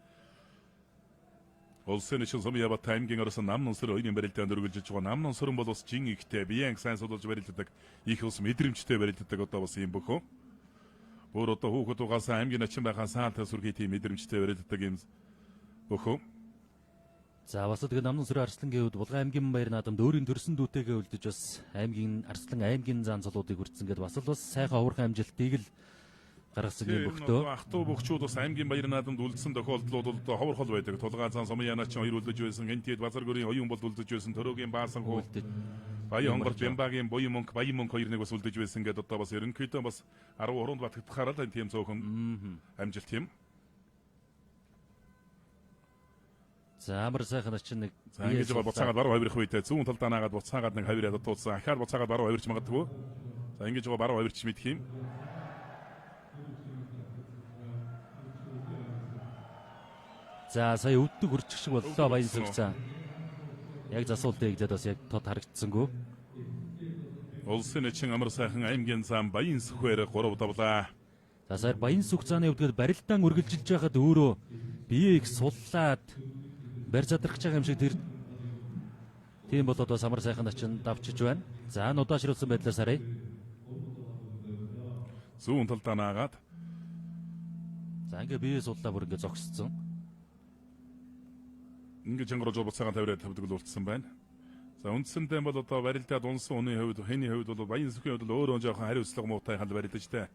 Улсын начин Сумьябат аймгийн орсон Намнан сүр ойрын барилдаанд өргөлжиж байгаа. Намнан сүрэн бол бас жин ихтэй биеийн сайн судалж барилдадаг. Их ус мэдрэмжтэй барилдадаг одоо бас юм бөхөө. Бүр одоо хүүхэд угаасаа аймгийн начин байхаа саалтай сүрхий тийм мэдрэмжтэй барилдадаг юм бөхөө. За бас тэгээд Намнан сүрэн Арслангийн хувьд Булган аймгийн баяр наадамд өөрийн төрсөн дүүтэйгээ үлдэж бас аймгийн Арслан аймгийн зан цолуудыг хүртсэн гэдээ бас л бас сайхан ховорхон амжилтыг л гаргасан юм бөхтөө. Ах トゥ бөхчүүд бас аймгийн баяр наадамд үлдсэн тохиолдлууд бол ховорхол байдаг. Тулгаан зан Сумьяначин хоёр үлдэж байсан, Гэнтид Базаргөрийн оюун бол үлдэж байсан, Төрөгийн Баасан хөө Баян хонгорч Бямбагийн Баян мөнх хоёр нэг бас үлдэж байсан гэдээ одоо бас ерөнхийдөө бас 13-нд батгдахаараа л тийм цөөхөн амжилт юм. За амар сайхан начин нэг за ингэж байгаа буцаагаад баруун хавирах үедээ зүүн талдаа наагаад буцаагаад нэг хавираад дуудсан. Ахаад буцаагаад баруун хавирч магадгүй. За ингэж байгаа баруун хавирч мэдх юм. За сая өвддөг хурчих шиг боллоо Баянсүх цаа. Яг засуултыг гэдэг бас яг тод харагдсангүй. Улсын начин амар сайхан аймгийн зам Баянсүхээр 3 давлаа. За сая Баянсүх цааны хувьд барилдаан үргэлжилж байхад өөрөө бие их суллаад барь задрах гэж байгаа юм шиг тэр тийм бол одоо амар сайхан начин давчиж байна. За удаашруулсан байдлаар сарай. Зүүн талдаа наагаад. За ингээ бие суллаа бүр ингээ зогссон. Ингээд чангарч буцаагаад тавьдаг л болцсон байна. За үндсэндээ бол одоо барилдаад унсан хүний хувьд хэний хувьд бол Баянсүхийн хувьд өөрөө жоохон хариуцлага муутай хал барилдаж тэ.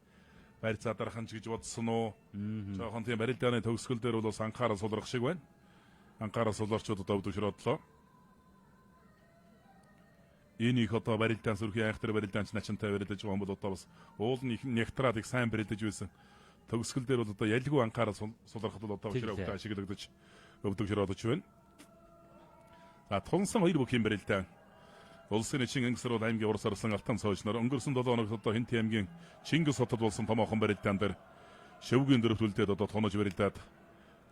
Барь задархан ч гэж бодсон уу? Жоохон тийм барилдааны төгсгөл дээр бол бас анхаарал сулрах шиг байна. Анхаарал сулрчууд одоо өвдөшрөөдлөө. Энэ их одоо барилдаан сүрхийн айхтар барилдаанч начинтай барилдаж байгаа юм бол одоо бас уул нь нягтраад их сайн барилдаж байсан. Төгсгөл дээр бол одоо ялгүй анхаарал сулрахад бол одоо өвдөшрөө ашиглагдаж өвдөшрөөдөж байна. За тунсан хоёр бүхэн барилдаан. Улсын начин Ангисрууд аймгийн урс арслан Алтан цоочноор өнгөрсөн 7 хоногт одоо Хинт аймгийн Чингис хотод болсон томоохон барилдаан дээр шөвгийн дөрөвлөлтөд одоо тонож барилдаад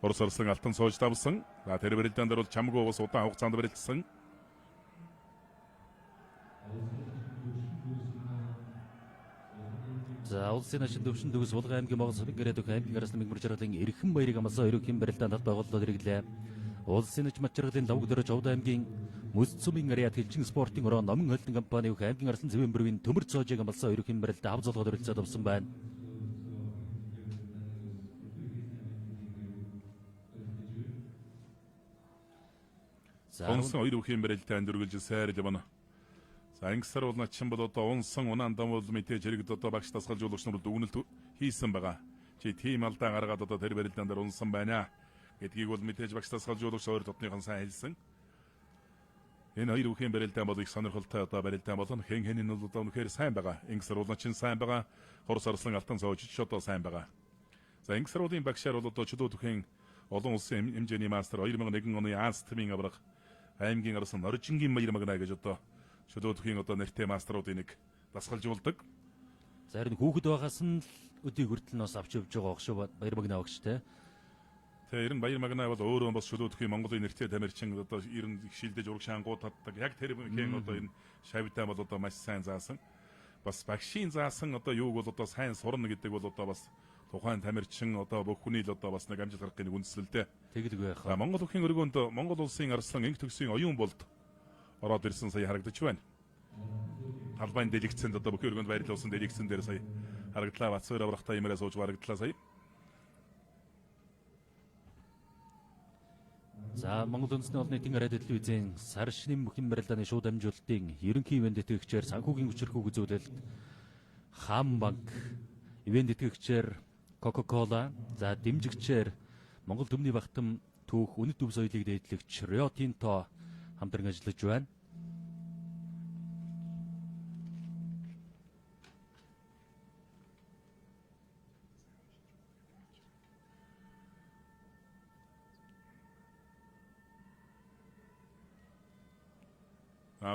урс арслан Алтан цоож давсан. За тэр барилдаан дээр бол чамгүй бас удаан хугацаанд барилдсан. За улсын ашин төвшин төгс Булган аймгийн Монгол Сумын гэрээд өх аймгийн араас намын мөржрлийн эрхэм баярыг амласан ерөнхий барилдаанд байгууллага хэрэглээ. Улсын аж матчралын лавг дөрөж Овд аймгийн Мөс Сумын ариад хилчин спортын ороо номын хойлтон компани өх аймгийн арслан цэвэн бүрийн төмөр цоожийг амласан ерөнхий барилдаа хав золгоод өрөлцөөд авсан байна. Онсон хоёр бүхэн барилдаанд үргэлж сайрал явна. За ангисар бол начин бол одоо онсон унаан дам бол мэдээж хэрэгд одоо багш тасгалжуулагч нар дүгнэлт хийсэн байгаа. Чи тийм алдаа гаргаад одоо тэр барилдаан дээр унсан байна гэдгийг бол мэдээж багш тасгалжуулагч өөр дотныхан сайн хэлсэн. Энэ хоёр бүхэн барилдаан бол их сонирхолтой одоо барилдаан болон хэн нь бол одоо үнэхээр сайн байгаа. Ангисар бол начин сайн байгаа. Хорос арслан алтан цоочч одоо сайн байгаа. За ангисар болын багшаар бол одоо чөлөө түхэн олон улсын хэмжээний мастер 2001 оны Астмын аврах аймгийн арсан оржингийн баяр магнаа гэж одоо чөлөөтхийн одоо нэртэй мастеруудын нэг дасгалжуулдаг. За харин хүүхэд байгаас нь өдийг хүртэл нас авч явж байгаа шүү баяр магнаа багш те. Тэгээ ер нь баяр магнаа бол өөрөө бас чөлөөтхийн Монголын нэртэй тамирчин одоо ер нь шилдэж ураг шангууд татдаг. Яг тэр хэн одоо энэ шавьтаа бол одоо маш сайн заасан. Бас багшийн заасан одоо юуг бол одоо сайн сурна гэдэг бол одоо бас тухайн тамирчин одоо бүх хүний л одоо бас нэг амжилт гаргахын нэг үндслэлтэй. Тэгэлэг байх. Монгол бүхэн өргөөнд Монгол улсын арслан инх төгсгийн оюун болд ороод ирсэн сая харагдаж байна. Талбайн дэлгэцэнд одоо бүхэн өргөөнд байрлуулсан дэлгэцэн дээр сая харагдлаа. Бацаар аврахтаа имээрээ сууж харагдлаа сая. За Монгол үндэсний олон нийтийн ариад телевизийн сар шинийн бүхэн барилдааны шууд амжуулалтын ерөнхий ивент тэтгэгчээр санхүүгийн хүчирхүүг үзүүлэлт Хам банк ивент тэтгэгчээр Coca-Cola за дэмжигчээр Монгол төмний багтам түүх үнэт төв соёлыг дээдлэгч Rio Tinto хамтран ажиллаж байна.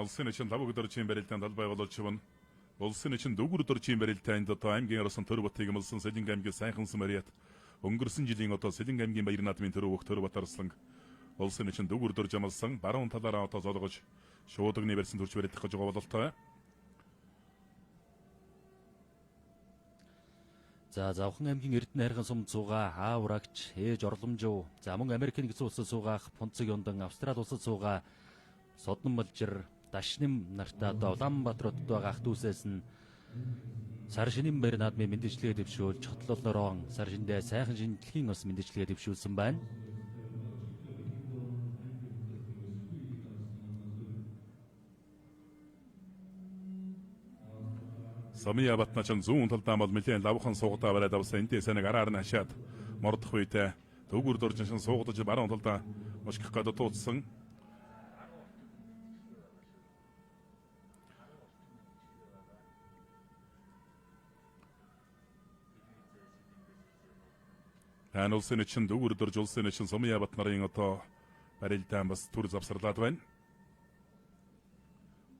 Улсын эчин тавг дөржийн барилдаанд талбай бололч байна. Улсын эчин дүүгүр дөржийн барилдаанд одоо аймгийн арсан төр батыг амлсан Сэлэнг аймгийн сайхансан мариат өнгөрсөн жилийн одоо Сэлэнг аймгийн баяр наадмын төрөв төр бат арслан улсын эчин дүүгүр дөрж амлсан баруун талаараа одоо золгож шуудагны барьсан төрж барилдах гэж байгаа бололтой. За Завхан аймгийн Эрдэнэ хайрхан сум цугаа Хааврагч ээж орломжуу за мөн Америкийн нэгдсэн улсад суугаах Пунцэг Йондан Австрали улсад суугаа Содон Малжир Дашним нартаа одоо Улаанбаатарт байгаа ах дүүсээс нь сар шинийн баяр наадмын мэдээлэлгээ дэвшүүлж хотлолноороо сар шиндээ сайхан шинжилгээний бас мэдээлэлгээ дэвшүүлсэн байна. Самия батначин зүүн талдаа бол нэлээд лавхан суугатаа барайд авсан. Энтэй санаг араар нь хашаад мордох үедээ дүүгүр дөржин суугатаж баруун талдаа мушгих гээд тууцсан. Хан улсын эчин дүүгүр дөрж улсын эчин Самия бат нарын одоо барилдаан бас түр завсарлаад байна.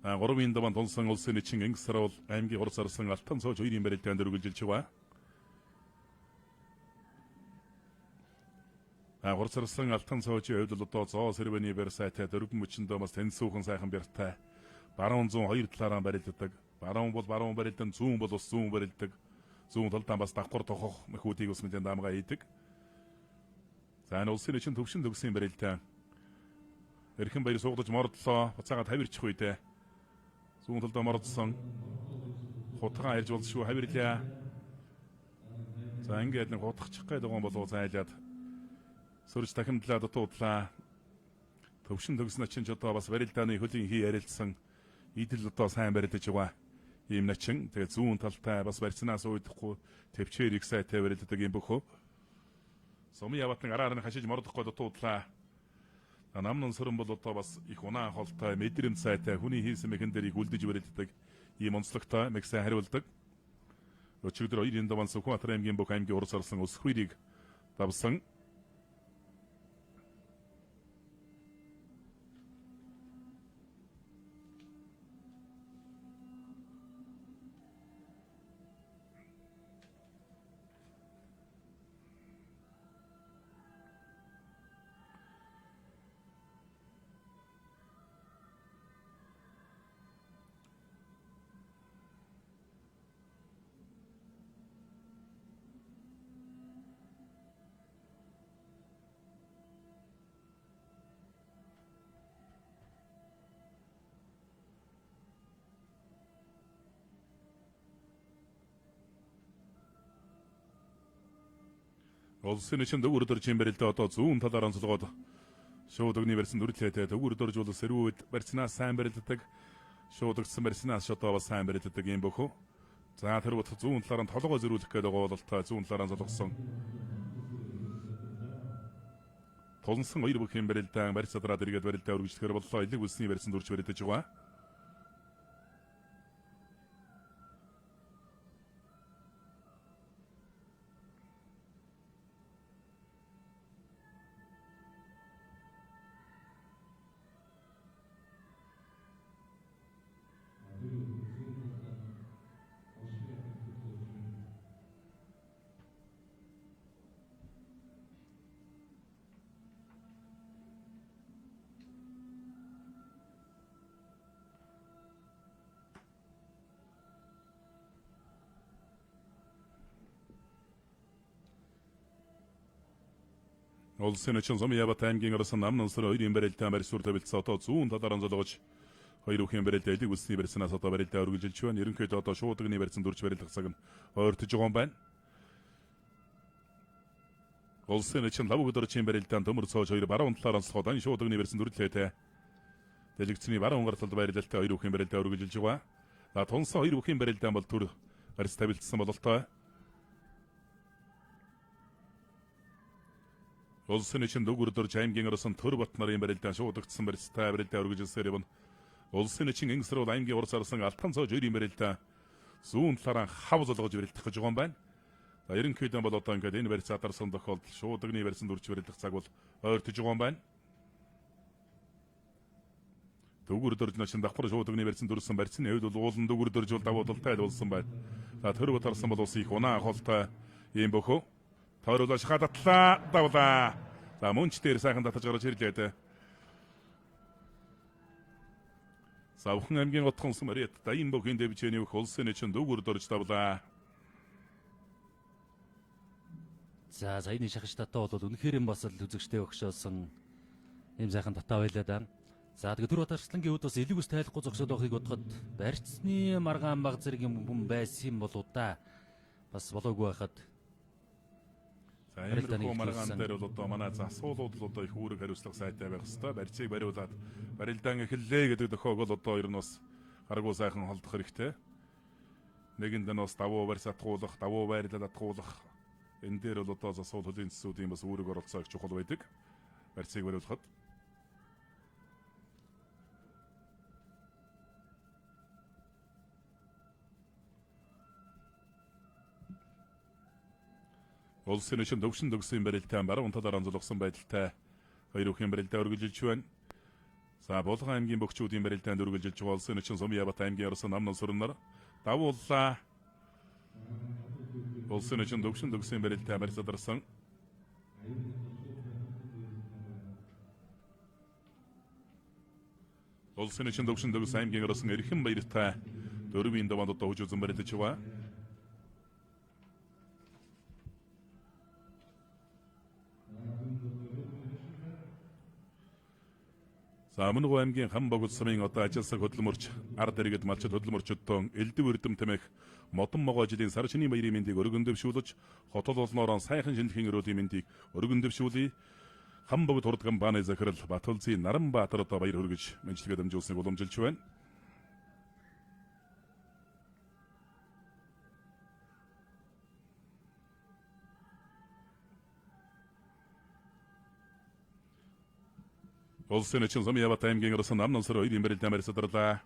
Горовын даван тулсан улсын эчин Ангисар бол аймгийн Орос арслан алтан цоож хоёрын барилдаанд үргэлжилж байгаа. Орос арслан алтан цоожийн хувьд л одоо зоо сэрвэний барь сайтай дөрвөн мөчөндөө бас тэнцүүхэн сайхан барьтай. Баруун зүүн хоёр талаараа барилддаг. Баруун бол баруун барилдан, зүүн бол бас зүүн барилдаг. Зүүн талдаа бас давхар тохох мөхүүдийг бас мэдэн даамгаа хийдэг. За энэ улсын эчин төвшин төгсгийн барилдаан. Эрхэм баяр суугдаж мордлоо. Буцаагаад хавирчих үедээ зүүн талдаа мордсон. Хутгаан ирж болшгүй хавирлаа. За ингээд нэг хутгачих гээд байгаа юм болов зайлаад сөрж дахимдлаа дутуудлаа. Төвшин төгсөн ачин ч одоо бас барилдааны хөлийн хий ярилцсан. Идэл одоо сайн барилдаж байгаа. Ийм начин тэгээ зүүн талтай бас барьцнаас ууйдахгүй төвчээр их сайтай барилддаг юм бөхөө. Сумын яватны араар нь хашиж мордохгүй дутуудлаа. Намнын сөрөн бол одоо бас их унаан холтой мэдрэмж сайтай хүний хийсэн мэхэн дээр их үлдэж барилддаг ийм онцлогтой мэг сайн хариулдаг. Өчигдөр 2-ын даван Сүхбаатар аймгийн бүх аймгийн урс орсон ус хүйрийг давсан. Улсын чинь дөгөр дөржин барилдаа одоо зүүн талаар онцлогоод шууд өгний барьсан дүрлээтэй дөгөр дөрж бол сэрүүд барьснаас сайн барилддаг. Шууд өгсөн барьснаас шодоо бас сайн барилддаг юм бөхөө. За тэр бот зүүн талаар нь толгой зөрүүлэх гэдэг гоололтой зүүн талаар нь золгосон. Тулсан хоёр бүхэн барилдаан барьц задраад иргэд барилдаа үргэлжлэхээр боллоо. Илэг үлсний барьсан дүрж барилдаж байгаа. Улсын чинь Сумьябат аймгийн орсон Намнансар хоёрын барилдаан барьсуур тавилцаа одоо зүүн талаар онцлогож хоёр бүхэн барилдаа илэг үлсний барьснаас одоо барилдаа үргэлжилж байна. Ерөнхийдөө одоо шууд өгний барьсан дүрж барилдах цаг нь ойртож байгаа юм байна. Улсын чинь лав өдөрчийн барилдаан төмөр цоож хоёр баруун талаар онцлогоод энэ шууд өгний барьсан дүрлээтэй. Дэлгэцний баруун гарталд барилдалтай хоёр бүхэн барилдаа үргэлжилж байгаа. За тунсан хоёр бүхэн барилдаан бол төр барьс тавилцсан бололтой. Улсын чинь дөгөр дөрж аймгийн орсон төр бат нарын барилдаан шуудагдсан барьцтай барилдаа үргэлжилсээр явна. Улсын чинь инсрол аймгийн урс арсан алтан цоо жирийн барилдаа зүүн талаараа хав золгож барилдах гэж байгаа юм байна. За ерөнхийдөө бол одоо ингээд энэ барьц задарсан тохиолдол шууд өгний барьсан дүрж барилдах цаг бол ойртож байгаа юм байна. Дөгөр дөрж начин давхар шууд өгний барьсан дүрсэн барьцны хувьд бол уулан дөгөр дөрж бол давуулалтай болсон байна. За төр бат арсан бол ус их унаа холтой юм бөхөө. Тойруулж хататлаа давлаа. За мөнч дээр сайхан татаж гарч ирлээ. Савхан аймгийн отхон Сумарет дайм бүхэн дэвчэний их улсын чинь дөгөр дөрж давлаа. За саяны шахаж татаа бол үнэхээр бас л үзэгчтэй өгшөөсөн юм сайхан татаа байлаа да. За тэгээ түр батарчлангийн үед бас элэг ус тайлахгүй зогсоод байхыг бодоход барьцны маргаан баг зэрэг юм хүн байсан болоо да. Бас болоогүй байхад За энэ маргаан дээр бол одоо манай асуулууд л одоо их үүрэг хариуцлага сайтай байх хэвээр барьцыг бариулаад барилдаан эхэллээ гэдэг тохиог бол одоо ер нь бас харгуу сайхан холдох хэрэгтэй. Нэгэнд нь бас давуу барьц атгуулах, давуу байрлал атгуулах энэ дээр бол одоо засуул хөлийн цэсүүдийн бас үүрэг оролцоо их чухал байдаг. Барьцыг бариулахад улсын чинь төвшин төгсөн барилдаан баруун талаар онцлогсон байдалтай хоёр бүхэн барилдаа үргэлжилж байна. За Булган аймгийн бөхчүүдийн барилдаанд үргэлжилж байгаа улсын чинь Сумьябат аймгийн орсон намнан сүрнэр давууллаа. Улсын чинь төвшин төгсөн барилдаан барьц задарсан. Улсын чинь төвшин төгсөн аймгийн орсон Эрхэн баяртай дөрвийн даваанд одоо хөгжүүлсэн барилдаж байгаа. За Мөнхөө аймгийн хам богд сумын одоо ажилсаг хөдөлмөрч ард иргэд малчид хөдөлмөрчдөө элдв эрдэм тэмэх модон могоо жилийн сар шинийн баярын мэндийг өргөн дэвшүүлж хотол олноороо сайхан шинжлэхийн өрөөлийн мэндийг өргөн дэвшүүлье. Хам богд хурдган бааны захирал Батулзын Наранбаатар одоо баяр хүргэж мэдлэгээ дамжуулсныг уламжилж байна. Улсын чинь Сумьябат аймгийн орсон Намнансар хоёрын барилдаан барьцаадарлаа.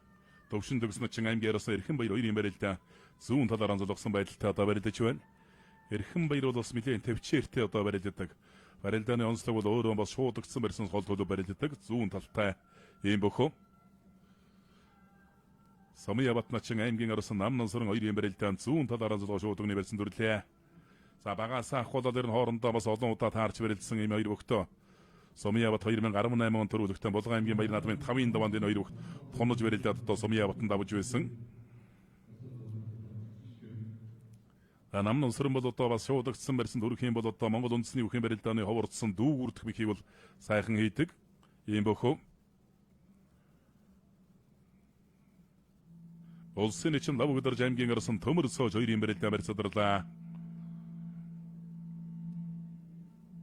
Төвшин төгсөн чинь аймгийн орсон Эрхэн баяр хоёрын барилдаан зүүн талаар онцлогсон байдалтай одоо барилдаж байна. Эрхэн баяр бол бас нэлээд төвчээртэй одоо барилддаг. Барилдааны онцлог бол өөрөө бас шуудагдсан барьсан гол төлөв барилддаг зүүн талтай юм бөхөө. Сумьябат начин аймгийн орсон Намнансар хоёрын барилдаан зүүн талаар онцлог шууд өгний барьсан дүрлээ. За багасаа ахуулаад ирэн хоорондоо бас олон удаа таарч барилдсан юм хоёр бөхтөө. Сумьябат 2018 он төрүүлэгтэн Булган аймгийн баяр наадмын 5-ын даваанд энэ хоёр бүх тонож барилдаад одоо Сумьябатанд давж байсан. Намнан сүрэн бол одоо бас шуудагдсан барьсан төрөх юм бол одоо Монгол үндэсний бүхэн барилдааны ховордсон дүүг үрдэх мэхийг бол сайхан хийдэг. Ийм бөхөө. Улсын чинь лав өдөрж аймгийн орсон төмөр цоож хоёрын барилдаан барьцаадарлаа.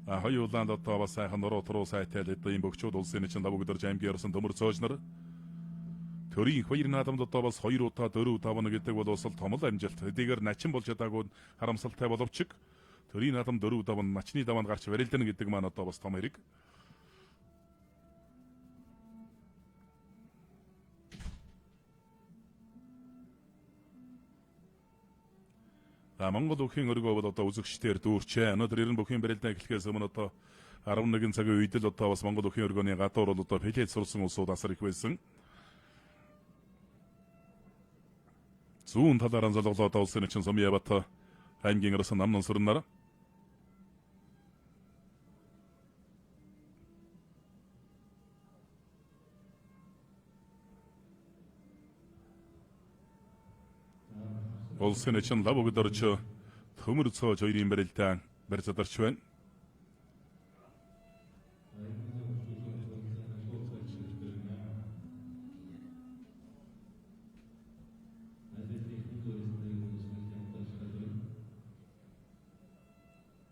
хоёулаанд одоо бас сайхан нуруу туруу сайтай л одоо ийм бөгчүүд улсын чинь лав өгдөрж аймгийн орсон төмөр цоожнор төрийн хоёр наадамд одоо бас 2 удаа 4 5 гэдэг бол бас том л амжилт. Эдгээр начин болж чадаагүй харамсалтай боловч төрийн наадам 4 5 начны даваанд гарч барилдана гэдэг маань одоо бас том хэрэг. Монгол бүхийн өргөө бол одоо үзэгчдээр дүүрчээ. Өнөөдөр 90 бүхийн барилдаа эхлэхээс өмнө одоо 11 цагийн үед л одоо бас Монгол бүхийн өргөөний гадуур бол одоо плет сурсан улсууд асар их байсан. Зүүн талаараа золголоод улсын чинь Сумьябат аймгийн орсон намнан сүрнээр улсын чинь лав өгдөрч төмөр цоож хоёрын барилдаан барь задарч байна.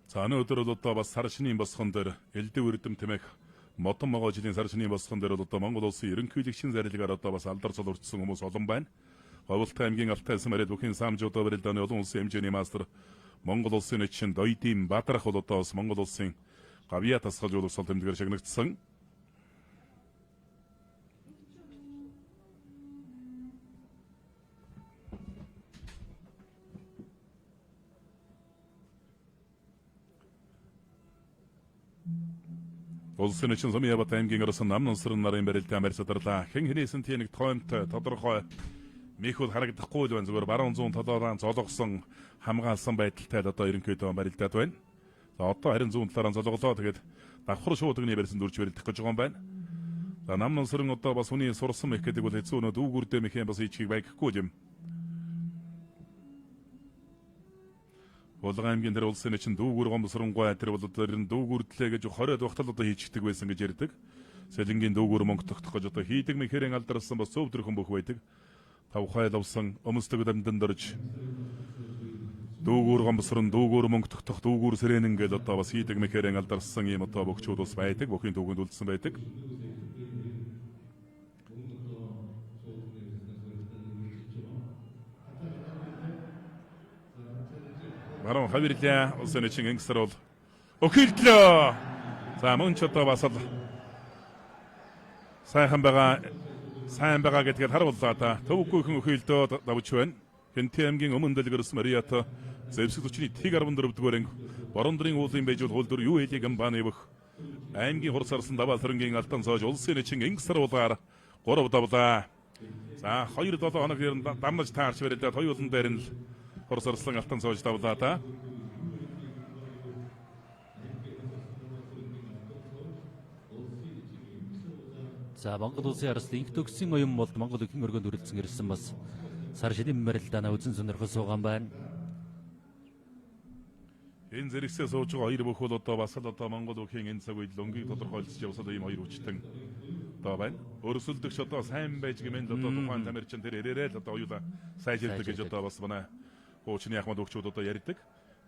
За өнөөдөр бол одоо бас сар шинийн босгон дээр элдв үрдэм тэмээх модон могоо жилийн сар шинийн босгон дээр бол одоо Монгол улсын ерөнхийлөгчийн зарилгаар одоо бас алдар цол урдсан хүмүүс олон байна. Говьлтай аймгийн Алтай Самарид бүхэн Самжуудаа барилдааны олон улсын хэмжээний мастер Монгол улсын чинь Доёдын Бадрах бол одоо бас Монгол улсын гавьяа тасгалжуулах сул тэмдгээр шагнагдсан. Улсын чинь Сумьябат аймгийн орсон намнан сүрэн нарын барилдаан барь задарлаа. Хэн хэнээсэн тийм нэг тоонтой тодорхой мехүүд харагдахгүй л байна. Зүгээр баруун зүүн талаараа золгосон хамгаалсан байдалтай л одоо ерөнхийдөө барилдаад байна. За одоо харин зүүн талаараа золголоо тэгээд давхар шуудагны барьсан дүрж барилдах гэж байгаа юм байна. За намнан сүрэн одоо бас хүний сурсан мэх гэдэг бол хэцүү нөө дүүгүрдээ мэхэн бас ичгийг байгахгүй юм. Улаан аймгийн дээр улсын чинь дүүгүр гомсронгой тэр бол одоо дүүгүрдлээ гэж 20-д багтал одоо хийчихдэг байсан гэж ярьдаг. Сэлэнгийн дүүгүр мөнгө тогтох гэж одоо хийдэг мэхэрэн алдарсан бас зөв төрхөн бүх байдаг. Тавхай лавсан өмсдөг дамдан дөрж дүүгүр гомсрон дүүгүр мөнгө тогтох дүүгүр сэрэнэн гэж одоо бас хийдэг мэхэрэн алдарсан ийм одоо бөгчүүд бас байдаг. Бүхийн дүүгэнд үлдсэн байдаг. Баруун хавирлаа улсын чинь ангисар бол өхөлдлөө. За мөн ч одоо бас сайн байгаа гэдгээр харууллаа та. Төвгүйхэн өхөлдөө давж байна. Хэнтэй аймгийн өмнө дэлгэрс Мариат зэвсэг төчний тэг 14 дугаар анги Борондрын уулын бэжүүл хуулдвар юу хэлийг амбааны бөх аймгийн хурц арсан даваа сөрөнгийн алтан цоож улсын чинь ангисар улгаар 3 давлаа. За 2-7 хоног дамнаж таарч барилдаад хоёулан дээр нь хурц арслан алтан цоож давлаа та. За Монгол улсын арслан инх төгсөн оюун болд Монгол бүхэн өргөнд үргэлжсэн ирсэн бас сар шинийн барилдаанаа үзэн сонирхол суугаан байна. Энэ зэрэгсээ сууж байгаа хоёр бүхэл одоо бас л одоо Монгол бүхийн энэ цаг үед лөнгийг тодорхойлж явсад ийм хоёр хүчтэн одоо байна. Өрсөлдөгч одоо сайн байж гэмээн л одоо тухайн тамирчин тэр ирээрээ л одоо оюула сайжилдаг гэж одоо бас манай хуучны Ахмад өгчүүд одоо ярьдаг.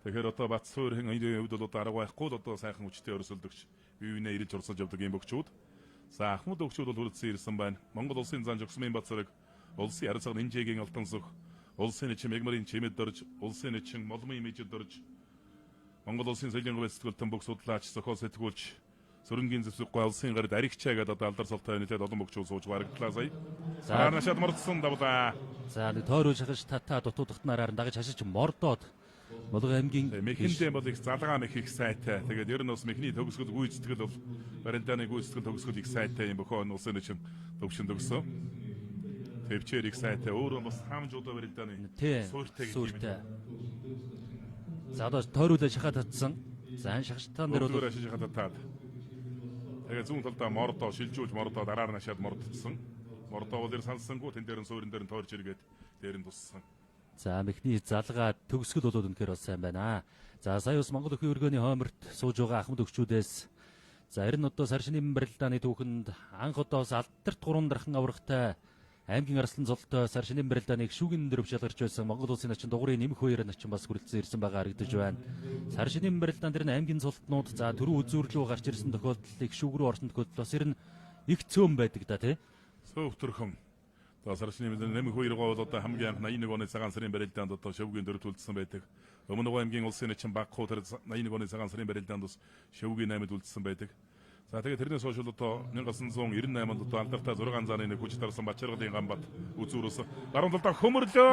Тэгэхээр одоо Батсуурын энэ үед бол одоо арга байхгүй л одоо сайхан хүчтэй өрсөлдөгч биевнээ ирж урсалж явдаг ийм өгчүүд. За Ахмад өгчүүд бол үрдсэн ирсэн байна. Монгол улсын зан жогсмын Батсараг, улсын арцаг нинжээгийн алтан сүх, улсын чинь мегмарын чимэд дөрж, улсын чинь молмын мэжид дөрж, Монгол улсын соёлын говь сэтгүүлтэн бүх судлаач, зохиол сэтгүүлч, сөрөнгийн зэвсэггүй улсын гард аригчаа гэдэг одоо алдар салтаа нэлээд олон бөгчүүд сууж барагдлаа сая. За нашаад мордсон давлаа. За нэг тойроо шахаж татаа дутуудахт нараар дагаж хашиж мордоод Болгон аймгийн мэхэндээ бол их залгаа мэх их сайтай. Тэгээд ер нь бас мэхний төгсгөл гүйцэтгэл бол барилдааны гүйцэтгэл төгсгөл их сайтай юм бөхөн улсын чинь төвшин төгсөн. Төвчээр их сайтай. Өөрөө бас хаамжуудаа барилдааны суурьтай гэдэг юм. За одоо тойруулаа шахаад татсан. За энэ шахалтаан дээр бол шахаад татаад. Тэгээд зүүн талдаа мордоо шилжүүлж мордоо дараар нашаад мордсон. Мордоо бол сансангуу тэн дээр нь суурин дээр нь тойрч иргээд дээр нь туссан. за мэхний залгаа төгсгөл болоод үнэхээр бас сайн байна. За сая бас Монгол бүхэн өргөөний хойморт сууж байгаа Ахмад өгчүүдээс за ер нь одоо сар шинийн барилдааны түүхэнд анх одоо бас алдарт 3 дархан аврагтай аймгийн арслан золтой сар шинийн барилдааныг шүүгэн дөрөв шалгарч байсан Монгол улсын начин дугуйрын нэмэх хоёр начин бас хүрэлцэн ирсэн байгаа харагдаж байна. Сар шинийн барилдаан дээр нь аймгийн золтнууд за түрүү үзүүрлүү гарч ирсэн тохиолдлыг шүүг рүү орсон тохиолдол бас ер нь их цөөн байдаг да тий. Сөөвтөрхөн. За саршны нэмэх хоёроо бол одоо хамгийн анх 81 оны цагаан сарын барилдаанд одоо шөвгийн дөрөв үлдсэн байдаг. Өмнө нь аймгийн улсын начин Багхуу тэр 81 оны цагаан сарын барилдаанд бас шөвгийн 8-д үлдсэн байдаг. За тэгээд тэрнээс хойш одоо 1998 онд одоо алдартай 6 зааны нэг хүч тарсан Бачаргалын Гамбат үзүүрээс гаруун талдаа хөмөрлөө.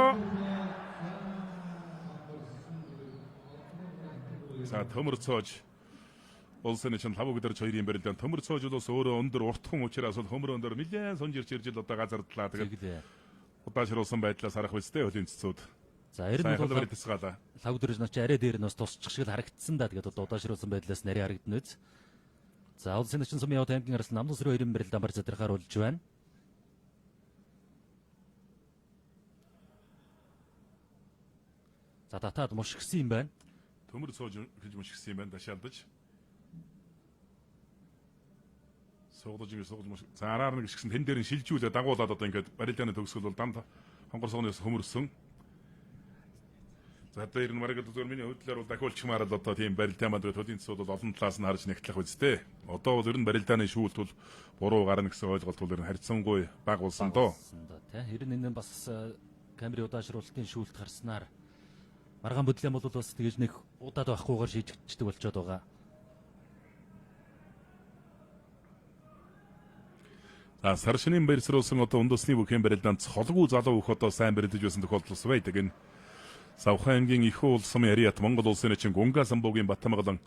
За төмөр цоож улсын начин лав өдөрч хоёрын барилдаанд төмөр цоож улс өөрөө өндөр уртхан учраас бол хөмөр өндөр нэлээд сонжирч ирж л одоо газардлаа. Тэгээд удаашруулсан байдлаас харах үстэй хөлийн цэцүүд. За ер нь бол тусгаалаа. лав өдөрч нач арай дээр нь бас тусчих шиг харагдсан да. Тэгээд одоо удаашруулсан байдлаас нарийн харагдана үз. За улсын начин сумын явд аймгийн арслан намнасрын хоёрын барилдаан бар задрахаар болж байна. За татаад мушгсан юм байна. Төмөр цоож хэлж мушгсан юм байна дашаалдаж. Суугдаж мушг. За араар нэг гисгсэн тэн дээр нь шилжүүлээ дагуулад одоо ингээд барилдааны төгсгөл бол данд хонгор согноос хөмөрсөн. За дээр нь маргад зөв миний хөдлөөр бол дахиулчмаар л одоо тийм барилдаан манд төлийн цэцүүд бол олон талаас нь харж нэгтлэх үстэй. Одоо бол ер нь барилдааны шүүлт бол буруу гарна гэсэн ойлголт бол ер нь харьцангуй бага болсон доо. Тэ ер нь энэ бас камерын удаашруулалтын шүүлт гарснаар маргаан бодлын бол бас тэгэж нэг удаад байхгүйгээр шийдэгддэг болчиход байгаа. За сар шинийн барьсруулсан одоо үндэсний бүхэн барилдаанд холгүй залуу хөх одоо сайн барилдаж байсан тохиолдол байдаг энэ. Савхан аймгийн их уул сумын ариат Монгол улсын начин Гунга самбуугийн Батамгалан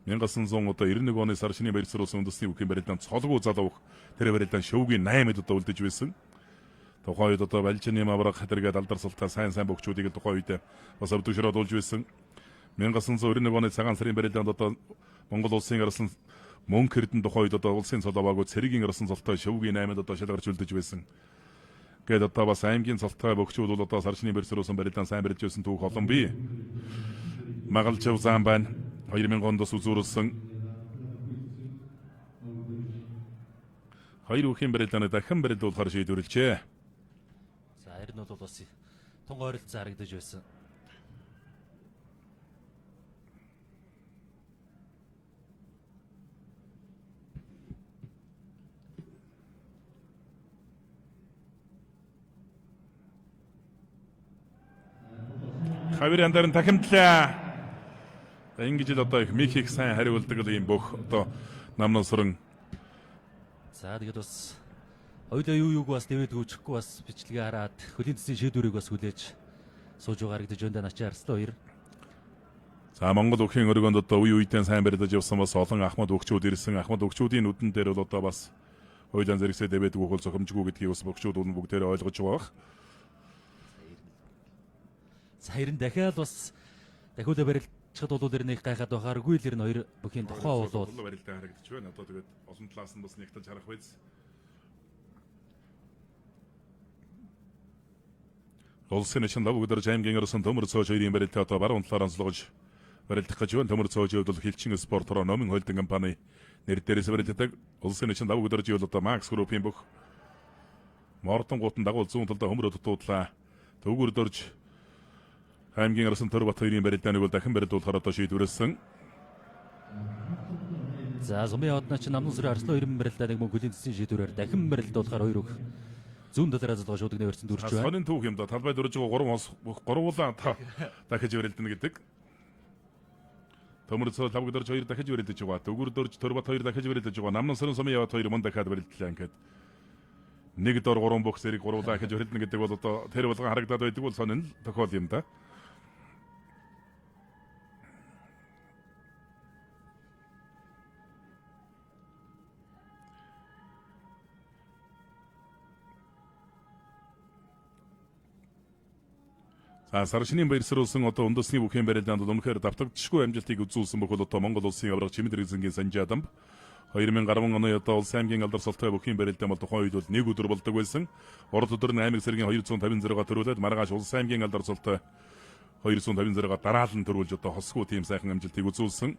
1991 оны сар шинийн барьсруулсан үндэсний бүхэн барилдаанд холгүй залуу хөх тэр барилдаан шөвгийн 8-д одоо үлдэж байсан. Тухайн үед одоо Балжины Мавраг хатэргээд алдар салтаа сайн бөгчүүдийг тухайн үед бас өвдөшрөөд улж байсан. 1991 оны цагаан сарын барилдаанд одоо Монгол улсын арслан мөнгө хэрдэн тухайн үед одоо улсын цолооваагүй цэригийн арслан золтой шөвгийн 8-д одоо шалгарч үлдэж байсан. Гээд одоо бас аймгийн цолтой бөгчүүд бол одоо сар шинийн барьсруулсан барилдаан сайн барьж байсан түүх олон бий. Магалжав зам байна. 2000 онд үзүүрлсэн. Хоёр бүхэн барилдааны дахин барилдуулахар шийдвэрлэжээ. За ер нь бол бас тун ойролцоо харагдаж байсан. Хавирын дээр нь дахимтлаа. Ингэж л одоо их михийг сайн хариулдаг л юм бөх одоо намнасран. За тэгээд бас хоёулаа юуг бас дэмэд гүйчихгүй бас бичлэгээ хараад хөлийн цэцгийн шийдвэрийг бас хүлээж сууж байгаа харагдаж байна начи арслан хоёр. За Монгол өхийн өргөнд одоо үе үедээ сайн барилдаж явсан бас олон ахмад өгчүүд ирсэн. Ахмад өгчүүдийн нүдэн дээр бол одоо бас хоёулаа зэрэгсээ дэвэдэг хөл зохимжгүй гэдгийг бас өгчүүд бүгдээрээ ойлгож байгаа. За харин дахиад бас дахиулаа барилдчихад бол ер нь их гайхаад байхааргүй л ер нь хоёр бүхийн тухай бол барилдаа харагдаж байна. Одоо тэгээд олон талаас нь бас нэгтэж харах байц. Улсын начин лав өдөрж аймгийн орсон төмөр цоож хоёрын барилдаа одоо баруун талаар онцлогож барилдах гэж байна. Төмөр цоож бол Хилчин спортороо номын холдинг компани нэр дээрээс барилдадаг. Улсын начин лав өдөрж бол одоо Макс группийн бүх Мордон гутан дагуул зүүн талдаа хөмрө дутуудлаа. Төвгөр дөрж аймгийн арсан Төрбат хоёрын барилдааныг бол дахин барилдуулахаар одоо шийдвэрлсэн. За сумын явд начин намнасрын арслан хоёрын барилдааныг мөн хөлийн цэцгийн шийдвэрээр дахин барилдуулахаар хоёр бүх зүүн талаараа залгаа шууд нэрсэн дүрж байна. Сонин түүх юм да. Талбай дөрж байгаа 3 гурвуулаа дахиж барилдана гэдэг. Төмөр цол лав дөрж 2 дахиж барилдаж байгаа. Төгөр дөрж Төрбат 2 дахиж барилдаж байгаа. Намнасрын сумын явд 2 мөн дахиад барилдлаа ингээд. Нэг дор 3 бүх зэрэг гурвуулаа дахиж барилдана гэдэг бол одоо тэр болгон харагдаад байдаг бол сонин тохиол юм да. Сар шинийн барьсруулсан одоо үндэсний бүхэн барилдаанд үнэхээр давтагдчихгүй амжилтыг үзүүлсэн бөгөөд одоо Монгол улсын авраг Чимэд Ризингийн Санжаадамб 2010 оны одоо улс аймгийн алдар султай бүхэн барилдаан бол тухайн үед бол нэг өдөр болдог байсан. Орд өдөр нь аймаг сэргийн 256 төрүүлээд маргааш улс аймгийн алдар султай 256 дараалан төрүүлж одоо хосгүй тийм сайхан амжилтыг үзүүлсэн.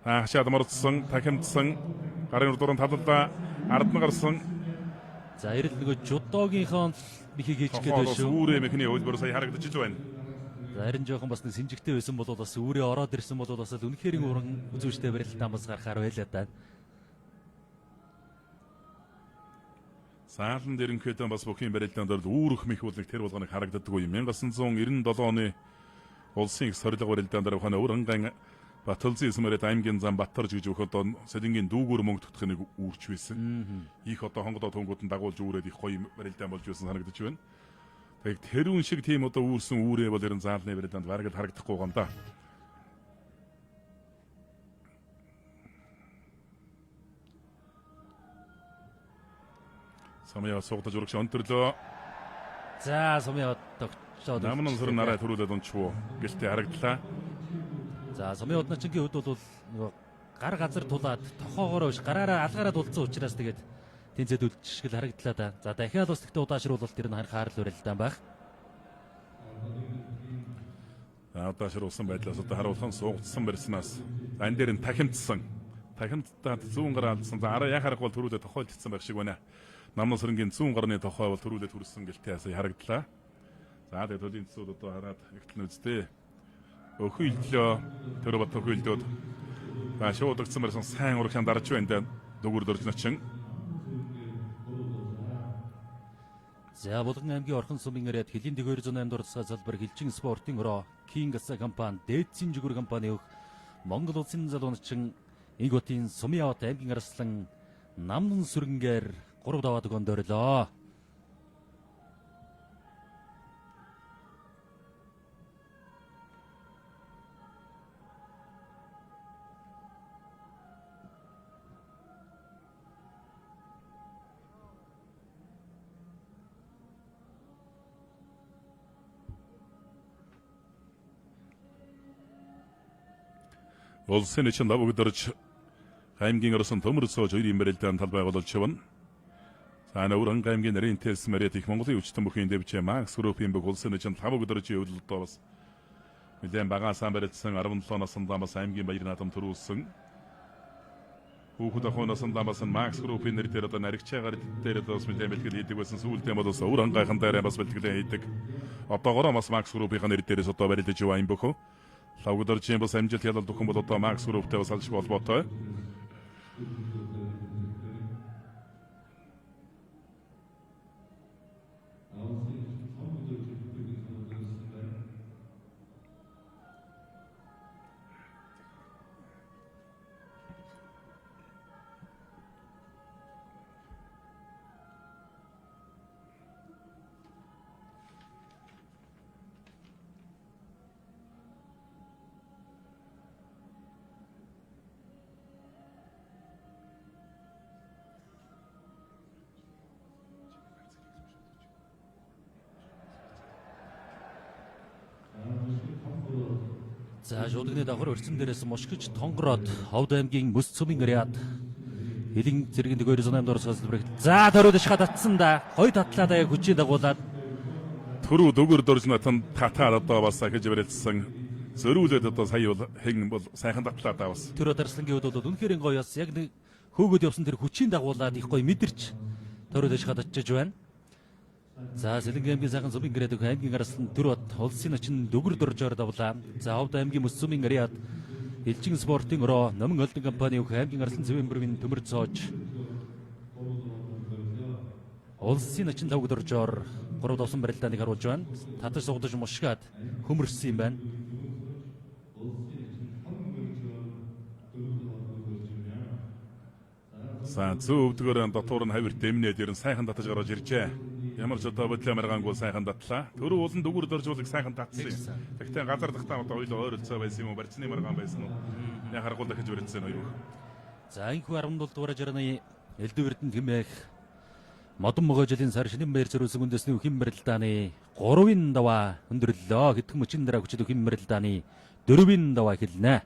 Хашаад мордсон, тахимдсан, гарын урдуурын талдаа ардна гарсан. За ирэл нөгөө жудогийнхоо бихийг хийчих гээд Тохоолоос байшгүй. үүрээ мехний хөлбөр сая харагдаж байна. За харин жоохон бас нэг синжигтэй байсан бол бас өөрөө ороод ирсэн бол бас үнэхээр уран үзүүштэй барилтаа бас гарахаар байлаа да. Саалан дэрэнхэтэн бас бүхийн барилдаанд үүрэх мэх бол нэг тэр болгоныг харагддаггүй юм. 1997 оны улсын их сорилго барилдаанд ухааны уранган Баталзын эсмэрэт аймгийн зам Баттарж гэж өгөхөд Сэлэнгийн дүүгүүр мөнгөдөх нэг үүрч байсан. Их одоо хонгодоо төнгүүд нь дагуулж үүрээд их гоё барилдаан болж байсан санагдаж байна. Тэг тэрүүн шиг тийм одоо үүрсэн үүрээ бол ерэн заалны барилдаанд бараг л харагдахгүй юм да. Самяа суугдаж урагш өнтөрлөө. За сумын тогтцоод Намнан сар нараа төрүүлээд унчвуу. Гэлтэй харагдлаа. За сумын уднаачингийн хувьд бол нөгөө гар газар тулаад тохоогоор биш гараараа алгаараа дулцсан учраас тэгээд тэнцээд үлдчихгэл харагдлаа да. За дахиад бас тэгтээ удаашруулалт тэр нь харахаар л барилдаан байх. Удаашруулсан байдлаас одоо харуулхан суугдсан барьснаас ан дээр нь тахимдсан. Тахимдтаад зүүн гараа алдсан. За араа яхарах бол төрүүлээд тохиолдсон байх шиг байна. Намнан сарнгийн зүүн гарны тохой бол төрүүлээд хүрсэн гэлтэй асаа харагдлаа. За тэгээд төдийн цэцүүд одоо хараад ихтэл нүзтэй. Өхөөллөө тэр бат өхөөлдөөд шуудагцсан барьсан сайн урагшаан дарж байна. Дүгүр дөржнөчин. За Булган аймгийн Орхон сумын яриад Хилийн дэг 208 дурсгай залбар Хилчин спортын өрөө Кингаса компани дээдсийн жигүр компани өг Монгол улсын залуучин Иготийн сумын аваад аймгийн арслан Намнан сүрэнгээр 3 даваад гондорлоо. Улсын эчин лав өгдөрч аймгийн орсон төмөрсөө жирийн барилдаан талбай болж байна. Цаана уран аймгийн нарийн телс мэрэт их Монголын өвчтөн бүхийн дэвчээ Макс группийн бүх улсын эчин лав өгдөрч явуулалтаа бас мэдэн бага сан барилдсан 17 насндаа бас аймгийн баяр наадам төрүүлсэн. Хүүхэд охин насндаа бас Макс группийн нэр дээр одоо наригчаагаар дээр бас мэдэн бэлтгэл хийдэг байсан сүүлдээ бодос уран гайхан дээр бас бэлтгэлээ хийдэг. Одоогоор бас Макс группийн нэр дээрээс одоо барилдаж яваа юм бөхөө. Лавгодарчин бас амжилт ялалт өгөх бол одоо Макс групптэй бас алж холбоотой. За шуудганы давхар өрцөн дээрээс мушгиж тонгороод Ховд аймгийн Мөс цөмийн яриад Хилийн зэргийн дэг 208 дурсгай залбар. За төрөөд шахаад татсан да. Гой татлаад аяа хүчээ дагуулад Төрөө дөгөр дөржнөтөн татаад одоо бас ахиж барилдсан. Зөрүүлээд одоо сая бол хэн бол сайхан татлаад авас. төрөө дарслангийн хувьд бол үнэхээр гоё бас яг нэг хөөгөөд явсан тэр хүчийн дагуулад их гоё мэдэрч төрөөд шахаад татчихж байна. За Сэлэнгийн аймгийн сайхан сумын гэрээдэг аймгийн арслан төрөд улсын очин дөгөр дөржоор давлаа. За Ховд аймгийн Мөс цөмийн яриад Хилчин спортын өрөө Номон холдын компани өг аймгийн арслан Цэвэнбэргийн төмөр цоож улсын очин лавг дөржоор 3 давсан барилдааныг харуулж байна. Татаж сугдаж мушгаад хөмөрсөн юм байна. Сан зөвдгөр дотор нь хавирт эмнээд ерэн сайхан татаж гарч иржээ. Ямар ч одоо бодлоо маргаангүй сайхан татлаа. Төрөө уулын дөгөр дөржуулыг сайхан татсан. Тэгтээ газар дахтаа одоо ойлоо ойролцоо байсан юм уу? Барьцны маргаан байсан уу? Яг харгуул дахиж барьцсан хоёр. За энэхүү 17 дугаар жарны Элдв Эрдэнэ хэмээх модон могой жилийн сар шинэн баяр зориулсан үндэсний өхийн барилдааны 3-ын даваа өндөрлөө. Хэдхэн мөчин дараа хүчит өхийн барилдааны 4-ийн даваа эхэлнэ.